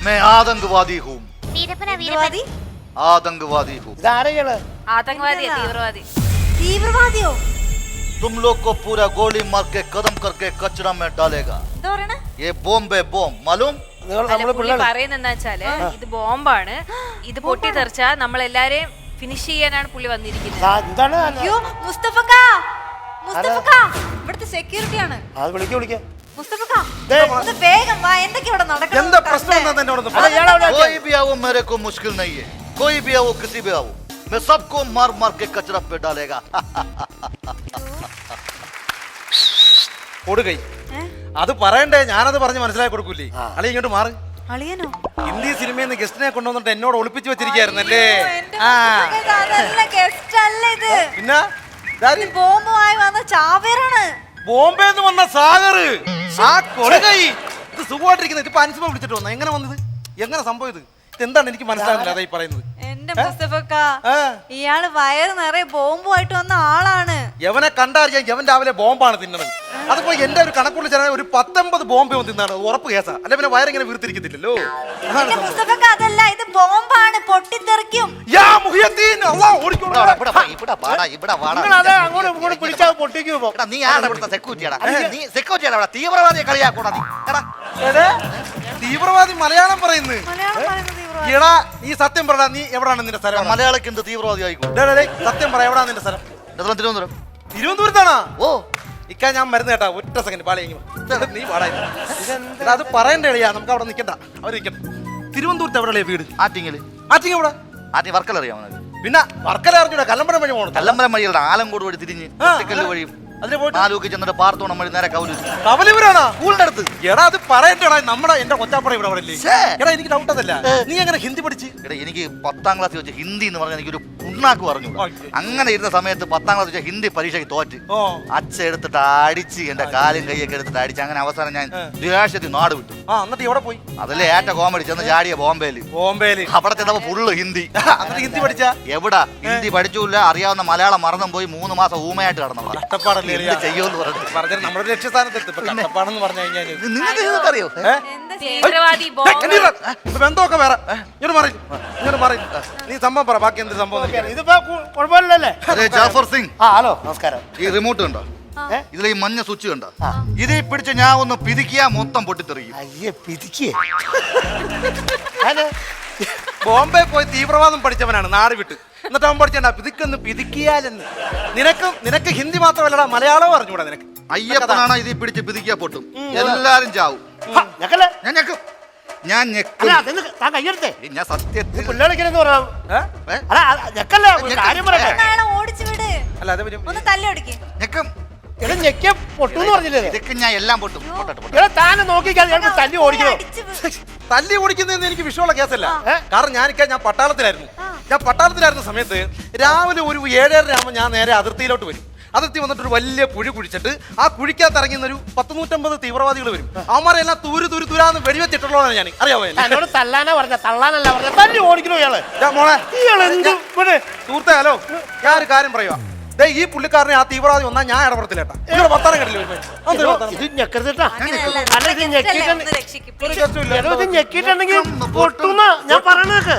मैं आतंकवादी हूँ, आतंकवादी हूँ. ആതങ്കവാദിയോ തീവ്രവാദി? തീവ്രവാദിയോ? तुम लोग को पूरा गोली मार के कदम करके कचरा में डालेगा എന്താ പറയണേ? ये बॉम्ब है बॉम्ब मालूम അല്ല, പുള്ളി പറയുന്നെന്താ വെച്ചാല് ഇത് ബോംബാണ്, ഇത് പൊട്ടിത്തെറിച്ചാ നമ്മളെല്ലാരെയും ഫിനിഷ് ചെയ്യാനാണ് പുള്ളി വന്നിരിക്കുന്നത്. എന്താണ് അയ്യോ മുസ്തഫക്ക, ഇവിടുത്തെ സെക്യൂരിറ്റി ആണ്. അത് വിളിക്കാം മുസ്തഫക്ക, ഒന്ന് വേഗം വാ, എന്തൊക്കെ ഇവിടെ നടക്കുന്നത്? എന്താ പ്രശ്നം എന്താ എന്നോടൊന്ന് പറ. कोई भी आओ मेरे को मुश्किल नहीं है कोई भी आओ किसी भी आओ मैं सबको मार मार के कचरा पे डालेगा കൊടുകൈ അത് പറയണ്ടേ, ഞാനത് പറഞ്ഞ് മനസ്സിലാക്കി കൊടുക്കൂലേ. അളി ഇങ്ങോട്ട് മാറ്. അളിയനോ? ഹിന്ദി സിനിമയിൽ നിന്ന് ഗസ്റ്റിനെ കൊണ്ടുവന്നിട്ട് എന്നോട് ഒളിപ്പിച്ചു വെച്ചിരിക്കായിരുന്നല്ലേ. ഗസ്റ്റ് അല്ല ഇത്, പിന്നെ ബോംബുമായി വന്ന ചാവേറാണ്. ബോംബെന്ന് വന്ന സാഗർ. ആ കൊടുകൈ ഇത് സുഖമായിട്ടിരിക്കുന്നത്. ഇതിപ്പോ അനുസമ വിളിച്ചിട്ട് വന്ന എങ്ങനെ വന്നത്, എങ്ങനെ സംഭവം ഇത് എന്താണ് എനിക്ക് മനസ്സിലാകുന്നില്ല അതായി പറയുന്നത്. എന്റെ മുസ്തഫക്ക, ഇയാള് വയറ് നിറയെ ബോംബുമായിട്ട് വന്ന ആളാണ്. യവനെ കണ്ടറിയാൻ യവൻ രാവിലെ ബോംബാണ് തിന്നണത്. അതിപ്പോ എന്റെ ഒരു കണക്കുള്ള ചെറിയ ഒരു 19 ബോംബ് തിന്നാണ്, ഉറപ്പ് കേസാ. അല്ലെ പിന്നെ വയറിങ്ങനെ വീർത്തിരിക്കത്തില്ലല്ലോ. എന്റെ മുസ്തഫക്ക അതല്ല, ഇത് ബോംബാണ്, പൊട്ടിത്തെറിക്കും. നീ ആരുടെ ഇവിടുത്തെ സെക്യൂരിറ്റിയാടാ? നീ സെക്യൂരിറ്റിയാടാ, തീവ്രവാദിയെ കളിയാക്കൂടാ നീ. തീവ്രവാദി മലയാളം പറയുന്നത്. എടാ ഈ സത്യം പറടാ, നീ എവിടാണ് നിന്റെ സ്ഥലം? മലയാളിക്ക് എന്ത് തീവ്രവാദി ആയിക്കോ? സത്യം പറ, എവിടാ നിന്റെ സ്ഥലം? തിരുവനന്തപുരം. തിരുവനന്തപുരത്താണോ? ഓ ഇക്ക ഞാൻ മരുന്ന് കേട്ടാ, ഒറ്റ സെക്കൻഡ് പാളയെങ്കിൽ നീ പാടാ. അത് പറയണ്ടേ അളിയാ, നമുക്ക് അവിടെ നിൽക്കണ്ട, അവർ നിൽക്കണ്ട. തിരുവനന്തപുരത്ത് എവിടെയാ വീട്? ആറ്റിങ്ങല്. ആറ്റിങ്ങ എവിടെ? ആറ്റി വർക്കല അറിയാമോ? പിന്നെ വർക്കല അറിഞ്ഞൂടാ, കല്ലമ്പലം വഴി പോകണം. കല്ലമ്പലം വഴിയുള്ള ആലങ്കോട് വഴി തിരിഞ്ഞ് ഒറ്റക്കല്ല് വഴി അതിന് പോയിട്ട് നാലൂക്ക് ചെന്നിട്ട് പാർത്തോണം വഴി നേരെ കവലിപുരാണോ? സ്കൂളിന്റെ അടുത്ത്. എടാ അത് പറയണ്ടേടാ, നമ്മുടെ എന്റെ കൊച്ചാപ്പട ഇവിടെ അവിടെ. എടാ എനിക്ക് ഡൗട്ട് അതല്ല, നീ എങ്ങനെ ഹിന്ദി പഠിച്ച്? എടാ എനിക്ക് 10ാം ക്ലാസ്സിൽ വെച്ച് ഹിന്ദി എന്ന് പറഞ്ഞാൽ എനിക്കൊരു പുണ്ണാക്ക് പറഞ്ഞു. അങ്ങനെ ഇരുന്ന സമയത്ത് 10ാം ക്ലാസ് വെച്ച ഹിന്ദി പരീക്ഷയ്ക്ക് തോറ്റ് അച്ഛ എടുത്തിട്ട് അടിച്ച് എന്റെ കാലും കൈയൊക്കെ എടുത്തിട്ട് അടിച്ച് അങ്ങനെ അവസാനം ഞാൻ ദേശത്തിൽ നാട് വിട്ടു. എന്നിട്ട് എവിടെ പോയി? അതല്ലേ ഏറ്റ കോമഡി, ചെന്ന് ചാടിയ ബോംബെയില്. അവിടെ ചെന്നപ്പോ ഫുള്ള് ഹിന്ദി. ഹിന്ദി പഠിച്ച എവിടാ ഹിന്ദി പഠിച്ചില്ല, അറിയാവുന്ന മലയാളം മറന്നും പോയി 3 മാസം ഊമയായിട്ട് കടന്നു. ചെയ്യുമെന്ന് പറഞ്ഞു നമ്മുടെ ലക്ഷ്യസ്ഥാനത്തെത്തി. കഷ്ടപ്പാടെന്ന് പറഞ്ഞു കഴിഞ്ഞാൽ നിങ്ങൾക്ക് അറിയോ ബന്ധമൊക്കെ വേറെ. ഇങ്ങോട്ട് മാറി നീ സംഭവം പറ, ബാക്കി എന്ത് സംഭവം? ഇതിപ്പോ കുഴപ്പമില്ലല്ലേ? ജാഫർ സിംഗ്. ഹലോ നമസ്കാരം. ഈ റിമോട്ട് കണ്ടോ? ഇതിൽ ഈ മഞ്ഞ സ്വിച്ച് കണ്ടോ? ഇതിൽ പിടിച്ച് ഞാൻ ഒന്ന് പിതിക്കിയാ മൊത്തം പൊട്ടിത്തെറിയും. അയ്യേ പിതിക്കേ. ബോംബെ പോയി തീവ്രവാദം പഠിച്ചവനാണ്, നാട് വിട്ട്. എന്നിട്ട് അവൻ പഠിച്ചണ്ട പിതിക്കൊന്ന് പിതിക്കിയാലെന്ന്. നിനക്ക് ഹിന്ദി മാത്രമല്ലടാ, മലയാളവും അറിഞ്ഞൂടാ നിനക്ക്. അയ്യപ്പനാണ് ഇതിൽ പിടിച്ച് പിതിക്കിയാ പൊട്ടും, എല്ലാരും ചാവും. ഞാൻ ഞെക്കും. ഞാൻ ഞെക്കും. ഞാൻ സത്യത്തിൽ പിള്ളേരെന്ന് പറയാം. ഞെക്കല്ലേ കാര്യം പറയാം. ഓടിച്ചു വിട്, അല്ല അത് ഒന്ന് തല്ലി ഒടിക്കും. ഞെക്കും. ഞെക്കിയ പൊട്ടൂന്ന് പറഞ്ഞില്ലേ? ഇതൊക്കെ ഞാൻ എല്ലാം പൊട്ടും. താനെ നോക്കിക്കാൻ തല്ലി ഓടിക്കണോ? തല്ലി ഓടിക്കുന്നതെന്ന് എനിക്ക് വിഷയമുള്ള കേസല്ല. കാരണം ഞാൻ പട്ടാളത്തിലായിരുന്ന സമയത്ത് രാവിലെ ഒരു 7:30 ആകുമ്പോൾ ഞാൻ നേരെ അതിർത്തിയിലോട്ട് വരും. അതിർത്തി വന്നിട്ടൊരു വലിയ കുഴി കുഴിച്ചിട്ട് ആ കുഴിക്കകത്ത് ഇറങ്ങുന്ന ഒരു 100-150 തീവ്രവാദികൾ വരും. അവന്മാരെ എല്ലാം തുരാന്ന് വെടിവെച്ചിട്ടുള്ളതാണ് ഞാൻ. അറിയാമോ? എന്നോട് തല്ലാനാ പറഞ്ഞ, തള്ളാനല്ല പറഞ്ഞ. തല്ലി ഓടിക്കണോ ഇയാള്? മോളെ സുഹൃത്തെ, ഹലോ, ഞാനൊരു കാര്യം പറയുക. ഈ പുള്ളിക്കാരനെ ആ തീവ്രവാദി വന്നാൽ ഞാൻ ഇടപെടത്തില്ലേട്ടാ. വർത്താനം കണ്ടില്ലേ? ഇത് ഞെക്കരുതട്ടാ. ഞെക്കിട്ടുണ്ടെങ്കിൽ പൊട്ടുന്ന ഞാൻ പറയണതൊക്കെ.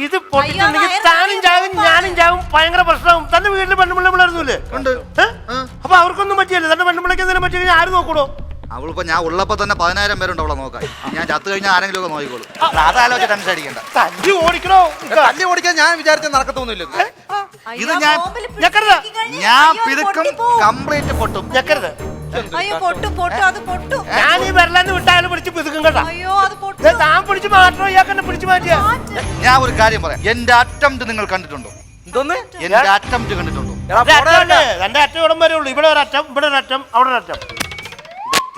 ഇത് പൊട്ടിട്ടുണ്ടെങ്കിൽ താനും ചാവും ഞാനും ചാവും, ഭയങ്കര പ്രശ്നവും. തന്റെ വീട്ടിൽ പെണ്ണുപിള്ള പിള്ളേരുന്നില്ലേ? അപ്പൊ അവർക്കൊന്നും പറ്റിയല്ലേ? തന്റെ പെണ്ണുപിള്ളക്ക് എന്തെങ്കിലും പറ്റി കഴിഞ്ഞാൽ ആര് നോക്കൂടോ? അവളിപ്പോ ഞാൻ ഉള്ളപ്പോ തന്നെ 10,000 പേരുണ്ട് അവളെ നോക്കാൻ. ഞാൻ ചത്തു കഴിഞ്ഞാൽ ആരെങ്കിലും ഒക്കെ നോക്കിക്കോളൂ. അതാലോചിച്ച് ടെൻഷൻ അടിക്കണ്ട. തല്ലി ഓടിക്കണോ? തല്ലി ഓടിക്കാൻ ഞാൻ വിചാരിച്ച നടക്കത്തൊന്നുമില്ല. ഇത് ഞാൻ പിതുക്കും, കംപ്ലീറ്റ് പൊട്ടും. ഞെക്കരുത്. ഞാൻ ഈ വെള്ളം വിട്ടാലും പിടിച്ച് പിതുക്കും കേട്ടോ. താൻ പിടിച്ച് മാറ്റണോ? ഇയാൾക്ക് തന്നെ പിടിച്ചു മാറ്റിയാ. ഞാൻ ഒരു കാര്യം പറയാം. എന്റെ അറ്റംപ്റ്റ് നിങ്ങൾ കണ്ടിട്ടുണ്ടോ? എന്തോന്ന്? എന്റെ അറ്റംപ്റ്റ് കണ്ടിട്ടുണ്ടോ? എന്റെ അറ്റം ഇവിടം വരെ ഉള്ളു. ഇവിടെ ഒരു അറ്റം, ഇവിടെ ഒരു അറ്റം, അവിടെ ഒരു അറ്റം.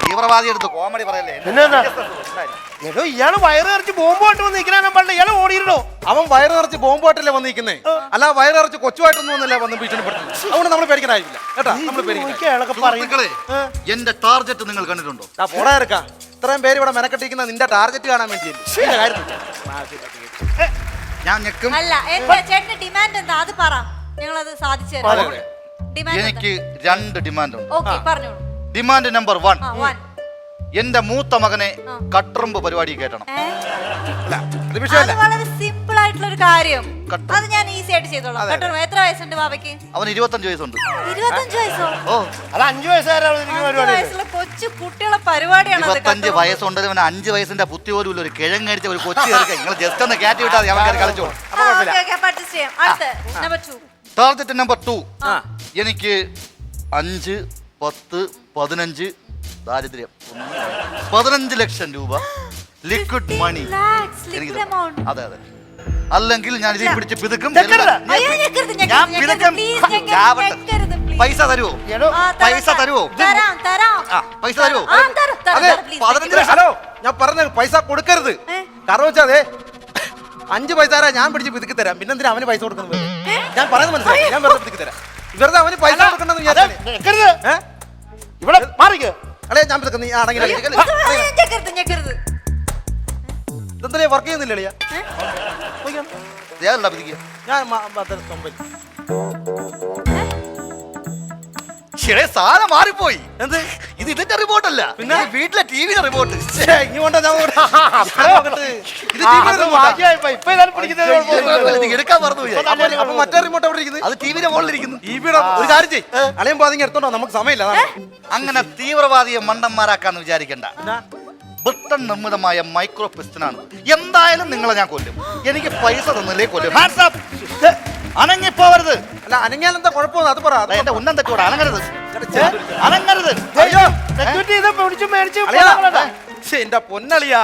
തീവ്രവാദി എടുത്ത് കോമഡി പറയല്ലേ? എടോ ഇയാള് വയറ് നിറച്ച് ബോംബുമായിട്ട് വന്ന് നിൽക്കണ പണ്ട് ഇയാള് ഓടിയിട്ടോ. അവൻ വയറ് നിറച്ച് ബോംബുമായിട്ടല്ലേ വന്നിരിക്കുന്നേ, അല്ല വയറ് നിറച്ച് കൊച്ചുമായിട്ടൊന്നും ഒന്നല്ല വന്ന് ഭീഷണിപ്പെടുത്തുന്നത്. അതുകൊണ്ട് നമ്മൾ പേടിക്കാനായില്ല കേട്ടാ. നമ്മൾ എന്റെ ടാർഗറ്റ് നിങ്ങൾ കണ്ടിട്ടുണ്ടോ? പോടാ ഇറക്കാം. ഇത്രയും പേര് ഇവിടെ മെനക്കെട്ടിരിക്കുന്ന നിന്റെ ടാർഗറ്റ് കാണാൻ വേണ്ടിയല്ലേ. ഞാൻ ഞെക്കും. അല്ല എന്താ ചേട്ടന്റെ ഡിമാൻഡ് എന്താ? അത് പറ, ഞങ്ങളത് സാധിച്ചു തരാം. എനിക്ക് 2 ഡിമാൻഡ് ഉണ്ട്. ഓക്കേ പറഞ്ഞോളൂ. ഡിമാൻഡ് നമ്പർ 1, എന്റെ മൂത്ത മകനെ കട്ടറുമ്പ് പരിപാടി കേട്ടണം. വളരെ സിമ്പിൾ ആയിട്ടുള്ള ഒരു കാര്യം അത് ഞാൻ ഈസി ആയിട്ട് ചെയ്തോളാം. കേട്ടോ? എത്ര വയസ്സുണ്ട് ബാബയ്ക്ക്? അവന് 25 വയസ്സുണ്ട്. 25 വയസ്സോ? ഓ അത് 5 വയസ്സുകാരാണ് 5 വയസ്സുള്ള കൊച്ചു കുട്ടികളെ പരിപാടിയാണ് അത്. 25 വയസ്സുണ്ടെങ്കിൽ അവന് 5 വയസ്സിന്റെ ബുദ്ധി പോലും ഇല്ല. ഒരു കിഴങ്ങടിച്ച ഒരു കൊച്ചു ചേർക്ക നിങ്ങൾ ജസ്റ്റ് ഒന്ന് കയറ്റി വിട്ടാൽ അവൻ കയറി കളിച്ചോളൂ. Target number 2. എനിക്ക് 5, 10, 15 ദാരിദ്ര്യം 15 ലക്ഷം രൂപ ലിക്വിഡ് മണി. അതെ അതെ, അല്ലെങ്കിൽ ഞാൻ ഇതിൽ പിടിച്ച് പിതുക്കും. പൈസ തരുമോ? പൈസ തരുമോ? പൈസ തരുമോ? അതെ 15 ലക്ഷം. ഹലോ, ഞാൻ പറഞ്ഞ പൈസ കൊടുക്കരുത്. കാരണം വെച്ചാ അതെ 5 പൈസ ഞാൻ പിടിച്ച് പിതുക്കി തരാം. പിന്നെ എന്തിനാ അവന് പൈസ കൊടുക്കുന്നത്? ഞാൻ പറയുന്നത് മനസ്സിലായി. ഞാൻ വെറുതെ പിതുക്കി തരാം. വെറുതെ അവന് പൈസ കൊടുക്കണ്ടെന്ന് ഇവിടെ മാറിക്ക്. അല്ലേ ഞാൻ പിതുക്കുന്ന നീ ആണെങ്കിൽ ഇതെന്താ വർക്ക് ചെയ്യുന്നില്ല അളിയാ? ഞാൻ സാധനം മാറിപ്പോയി. എന്ത് ഇത്? ഇതിന്റെ റിമോട്ടല്ല, പിന്നെ വീട്ടിലെ ടിവിയുടെ റിമോട്ട്. എടുക്കാൻ മറന്നു. മറ്റേ റിമോട്ട് എവിടെ ഇരിക്കുന്നത്? അത് ടിവിയുടെ മുകളിലിരിക്കുന്നു. ടിവിയുടെ ഒരു കാര്യം ചെയ്യും. അളിയും പാതിങ്ങി എടുത്തോണ്ടോ, നമുക്ക് സമയമില്ല. അങ്ങനെ തീവ്രവാദിയെ മണ്ടന്മാരാക്കാന്ന് വിചാരിക്കണ്ട. ബ്രിട്ടൻ നിർമ്മിതമായ മൈക്രോ പിസ്റ്റനാണ്. എന്തായാലും നിങ്ങളെ ഞാൻ കൊല്ലും. എനിക്ക് പൈസ തന്നില്ലേ കൊല്ലും. അനങ്ങിപ്പോവരുത്. അല്ല അനങ്ങിയാൽ എന്താ കുഴപ്പമൊന്നും അത് പറ. എന്റെ ഉന്നം തെറ്റോടെ അനങ്ങരുത്, അനങ്ങരുത്. എന്റെ പൊന്നളിയാ,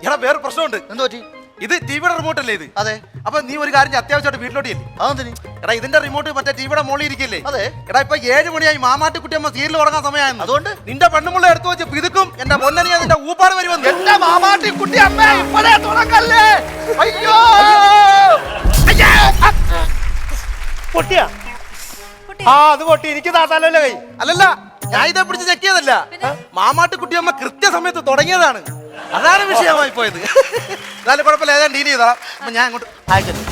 എടാ വേറെ പ്രശ്നമുണ്ട്. എന്തോ പറ്റി? ഇത് ടിവിയുടെ റിമോട്ട് അല്ലേ ഇത്? അതെ. അപ്പൊ നീ ഒരു കാര്യം അത്യാവശ്യമായിട്ട് വീട്ടിലോട്ട് ഇല്ലേ? അതെന്തിന്? എടാ ഇതിന്റെ റിമോട്ട് മറ്റേ ടിവിയുടെ മോളിൽ ഇരിക്കില്ലേ? അതെ. എടാ ഇപ്പൊ 7 മണിയായി. മാമാട്ടിക്കുട്ടിയമ്മ സീരിയൽ തുടങ്ങാൻ സമയമായിരുന്നു. അതുകൊണ്ട് നിന്റെ പെണ്ണുമുള്ള എടുത്തു വെച്ച് പിതുക്കും. എന്റെ പൊന്നനിയാ നിന്റെ ഊപ്പാട് വരുമെന്ന്. എന്റെ മാമാട്ടിക്കുട്ടി അമ്മ ഇപ്പഴേ തുടങ്ങല്ലേ. അയ്യോ പൊട്ടിയാ? ആ അത് പൊട്ടി. എനിക്ക് താത്താലല്ലേ കൈ. അല്ലല്ല, ഞാൻ ഇതേ പിടിച്ച് ചെക്ക് ചെയ്തല്ല. മാമാട്ടിക്കുട്ടിയമ്മ കൃത്യസമയത്ത് തുടങ്ങിയതാണ്. അതാണ് വിഷയമായി പോയത്. എന്നാലും കുഴപ്പമില്ല, ഏതാണ്ട് ഡീൽ ചെയ്തോളാം. അപ്പൊ ഞാൻ അങ്ങോട്ട് അയക്കുന്നു.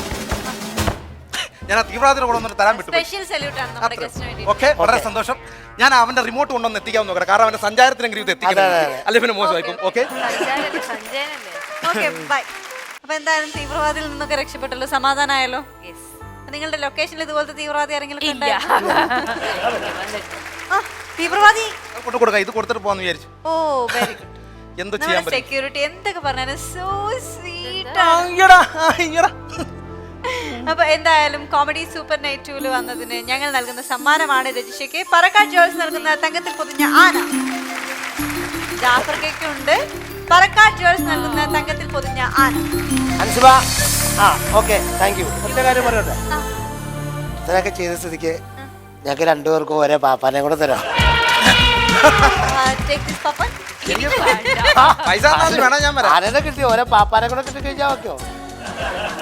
ഞാൻ ആ തീവ്രവാദിയുടെ കൂടെ ഒന്നിട്ട് തരാൻ വിട്ടു. ഓക്കെ, വളരെ സന്തോഷം. ഞാൻ അവന്റെ റിമോട്ട് കൊണ്ടൊന്ന് എത്തിക്കാൻ നോക്കണം. കാരണം അവന്റെ സഞ്ചാരത്തിനെങ്കിലും ഇത് എത്തിക്കണം. അല്ലെ പിന്നെ മോശമായിക്കും. Okay bye. അപ്പൊ എന്തായാലും തീവ്രവാദിയിൽ നിന്നൊക്കെ രക്ഷപ്പെട്ടല്ലോ, സമാധാനമായല്ലോ. നിങ്ങളുടെ ലൊക്കേഷനിൽ ഇതുപോലത്തെ തീവ്രവാദി ആരെങ്കിലും തീവ്രവാദി കൊണ്ട് കൊടുക്കാം. ഇത് കൊടുത്തിട്ട് പോവാന്ന് വിചാരിച്ചു. ഓ വെരി ഗുഡ്. എന്ത് ചെയ്യാൻ പറ്റും? സെക്യൂരിറ്റി എന്തൊക്കെ പറഞ്ഞാലും സോ സ്വീറ്റ്. അപ്പൊ എന്തായാലും കോമഡി സൂപ്പർ നൈറ്റ് 2 വന്നതിന് ഞങ്ങൾ നൽകുന്ന സമ്മാനമാണ് രജിഷയ്ക്ക് പറക്കാട് ജ്വൽസ് നൽകുന്ന തങ്കത്തിൽ പൊതിഞ്ഞ ആന. ജാഫർക്കുണ്ട് പറക്കാട് ജ്വൽസ് നൽകുന്ന തങ്കത്തിൽ പൊതിഞ്ഞ ആന. അൻസുബ, ആ ഓക്കെ, താങ്ക് യു. ഒറ്റ കാര്യം പറയട്ടെ, ഇത്രയൊക്കെ ചെയ്ത സ്ഥിതിക്ക് ഞങ്ങൾക്ക് രണ്ടുപേർക്കും ഒരേ പാപ്പാനെ കൂടെ തരാം. ആനനെ കിട്ടി, ഒരേ പാപ്പാനെ കൂടെ കിട്ടി കഴിഞ്ഞാൽ ഓക്കെയോ?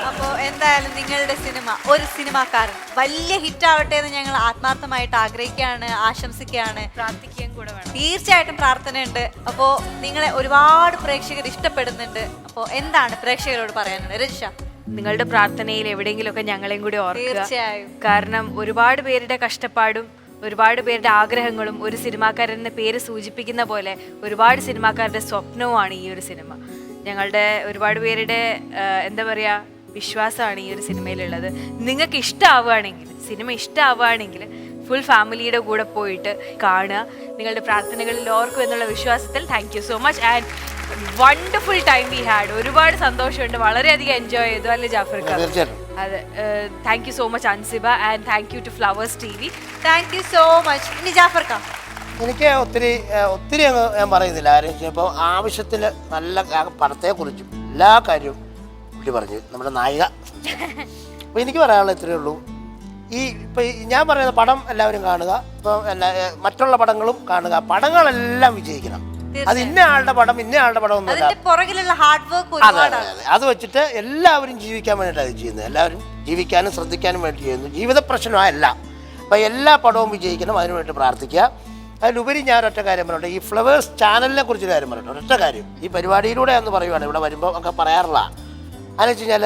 അപ്പോ എന്തായാലും നിങ്ങളുടെ സിനിമ ഒരു സിനിമാക്കാരൻ വലിയ ഹിറ്റ് ആവട്ടെ എന്ന് ഞങ്ങൾ ആത്മാർത്ഥമായിട്ട് ആഗ്രഹിക്കുകയാണ്, ആശംസിക്കുകയാണ്, പ്രാർത്ഥിക്കുകയും കൂടെ വേണം. തീർച്ചയായിട്ടും പ്രാർത്ഥനയുണ്ട്. അപ്പോ നിങ്ങളെ ഒരുപാട് പ്രേക്ഷകർ ഇഷ്ടപ്പെടുന്നുണ്ട്. അപ്പോ എന്താണ് പ്രേക്ഷകരോട് പറയാനുള്ളത് രജിഷ? നിങ്ങളുടെ പ്രാർത്ഥനയിൽ എവിടെയെങ്കിലുമൊക്കെ ഞങ്ങളെയും കൂടി ഓർക്കുക. തീർച്ചയായും. കാരണം ഒരുപാട് പേരുടെ കഷ്ടപ്പാടും ഒരുപാട് പേരുടെ ആഗ്രഹങ്ങളും ഒരു സിനിമാക്കാരൻ എന്ന പേര് സൂചിപ്പിക്കുന്ന പോലെ ഒരുപാട് സിനിമാക്കാരുടെ സ്വപ്നവുമാണ് ഈ ഒരു സിനിമ. ഞങ്ങളുടെ ഒരുപാട് പേരുടെ എന്താ പറയുക വിശ്വാസമാണ് ഈ ഒരു സിനിമയിലുള്ളത്. നിങ്ങൾക്ക് ഇഷ്ടമാവുകയാണെങ്കിൽ, സിനിമ ഇഷ്ടമാവുകയാണെങ്കിൽ ഫുൾ ഫാമിലിയുടെ കൂടെ പോയിട്ട് കാണുക. നിങ്ങളുടെ പ്രാർത്ഥനകളിൽ ഓർക്കും എന്നുള്ള വിശ്വാസത്തിൽ thank you so much and wonderful time we had. ഒരുപാട് സന്തോഷമുണ്ട്, വളരെയധികം എൻജോയ് ചെയ്തു അല്ലേ ജാഫർ ഖാൻ? അതെ. Thank you so much Ansiba and thank you to Flowers TV. Thank you so much. ഇനി ജാഫർ ഖാൻ, എനിക്ക് ഒത്തിരി അങ്ങ് ഞാൻ പറയുന്നില്ല. കാര്യം ഇപ്പോൾ ആവശ്യത്തിന് നല്ല പടത്തെക്കുറിച്ചും എല്ലാ കാര്യവും പുള്ളി പറഞ്ഞു, നമ്മുടെ നായിക. അപ്പോൾ എനിക്ക് പറയാനുള്ളത് ഇത്രയേ ഉള്ളൂ. ഇപ്പം ഞാൻ പറയുന്ന പടം എല്ലാവരും കാണുക. ഇപ്പം മറ്റുള്ള പടങ്ങളും കാണുക. പടങ്ങളെല്ലാം വിജയിക്കണം. അത് ഇന്ന ആളുടെ പടം ഇന്ന ആളുടെ പടം ഒന്നുമില്ല. അത് വെച്ചിട്ട് എല്ലാവരും ജീവിക്കാൻ വേണ്ടിയിട്ടാണ് ഇത് ചെയ്യുന്നത്. എല്ലാവരും ജീവിക്കാനും ശ്രദ്ധിക്കാനും വേണ്ടി ചെയ്യുന്നു. ജീവിത പ്രശ്നമല്ല. അപ്പം എല്ലാ പടവും വിജയിക്കണം, അതിനു വേണ്ടി പ്രാർത്ഥിക്കുക. അതിലുപരി ഞാൻ ഒറ്റ കാര്യം പറയട്ടെ, ഈ ഫ്ലവേഴ്സ് ചാനലിനെ കുറിച്ചൊരു കാര്യം പറയട്ടെ. ഒറ്റ കാര്യം ഈ പരിപാടിയിലൂടെ എന്ന് പറയുവാണ്, ഇവിടെ വരുമ്പോൾ ഒക്കെ പറയാറില്ല. അതെന്ന് വെച്ച് കഴിഞ്ഞാൽ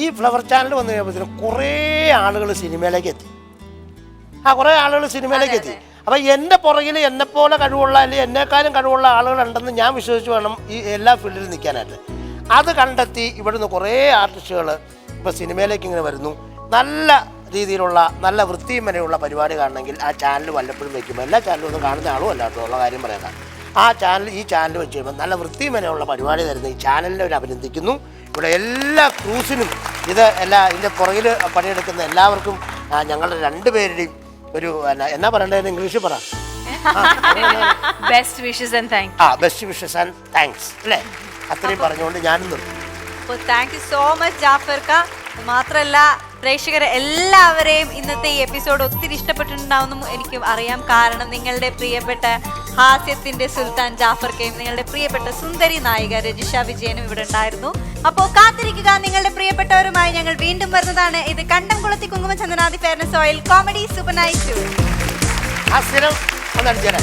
ഈ ഫ്ലവർ ചാനൽ വന്നു കഴിയുമ്പോഴത്തേനും കുറേ ആളുകൾ സിനിമയിലേക്ക് എത്തി. കുറേ ആളുകൾ സിനിമയിലേക്ക് എത്തി. അപ്പം എൻ്റെ പുറകിൽ എന്നെപ്പോലെ കഴിവുള്ള അല്ലെങ്കിൽ എന്നെക്കാളും കഴിവുള്ള ആളുകളുണ്ടെന്ന് ഞാൻ വിശ്വസിച്ച് വേണം ഈ എല്ലാ ഫീൽഡിലും നിൽക്കാനായിട്ട്. അത് കണ്ടെത്തി ഇവിടുന്ന് കുറേ ആർട്ടിസ്റ്റുകൾ ഇപ്പോൾ സിനിമയിലേക്ക് ഇങ്ങനെ വരുന്നു. നല്ല രീതിയിലുള്ള നല്ല വൃത്തിയും വരെയുള്ള പരിപാടി കാണണമെങ്കിൽ ആ ചാനൽ വല്ലപ്പോഴും വയ്ക്കുമ്പോൾ, എല്ലാ ചാനലും ഒന്നും കാണുന്ന ആളും അല്ലാട്ടോ ഉള്ള കാര്യം പറയാം. ഈ ചാനൽ വെച്ച് കഴിയുമ്പോൾ നല്ല വൃത്തിയും വരെയുള്ള പരിപാടി തരുന്ന ഈ ചാനലിനെ അവർ അഭിനന്ദിക്കുന്നു. ഇവിടെ എല്ലാ ക്രൂസിനും ഇതിൻ്റെ പുറകിൽ പണിയെടുക്കുന്ന എല്ലാവർക്കും ഞങ്ങളുടെ രണ്ടുപേരുടെയും ഒരു എന്നാ പറയേണ്ടത്, ഇംഗ്ലീഷിൽ പറ. ബെസ്റ്റ് വിഷസ് ആൻഡ് താങ്ക്സ് അല്ലേ, അത്രയും പറഞ്ഞുകൊണ്ട് ഞാനും നിർത്തും. അപ്പോൾ താങ്ക് യു സോ മച്ച് ജാഫർക്ക. മാത്രമല്ല പ്രേക്ഷകരെ എല്ലാവരെയും ഇന്നത്തെ ഈ എപ്പിസോഡ് ഒത്തിരി ഇഷ്ടപ്പെട്ടിട്ടുണ്ടാവുമെന്നും എനിക്ക് അറിയാം. കാരണം നിങ്ങളുടെ പ്രിയപ്പെട്ട ഹാസ്യത്തിന്റെ സുൽത്താൻ ജാഫർക്കയും നിങ്ങളുടെ പ്രിയപ്പെട്ട സുന്ദരി നായിക രജിഷ വിജയനും ഇവിടെ ഉണ്ടായിരുന്നു. അപ്പോൾ കാത്തിരിക്കുക, നിങ്ങളുടെ പ്രിയപ്പെട്ടവരുമായി ഞങ്ങൾ വീണ്ടും വരുന്നതാണ്. ഇത് Kandamkulathy കുങ്കുമ Chandanadi fairness oil comedy super night. ആ സ്ഥിരം ഒന്ന് അടിച്ചേരാ.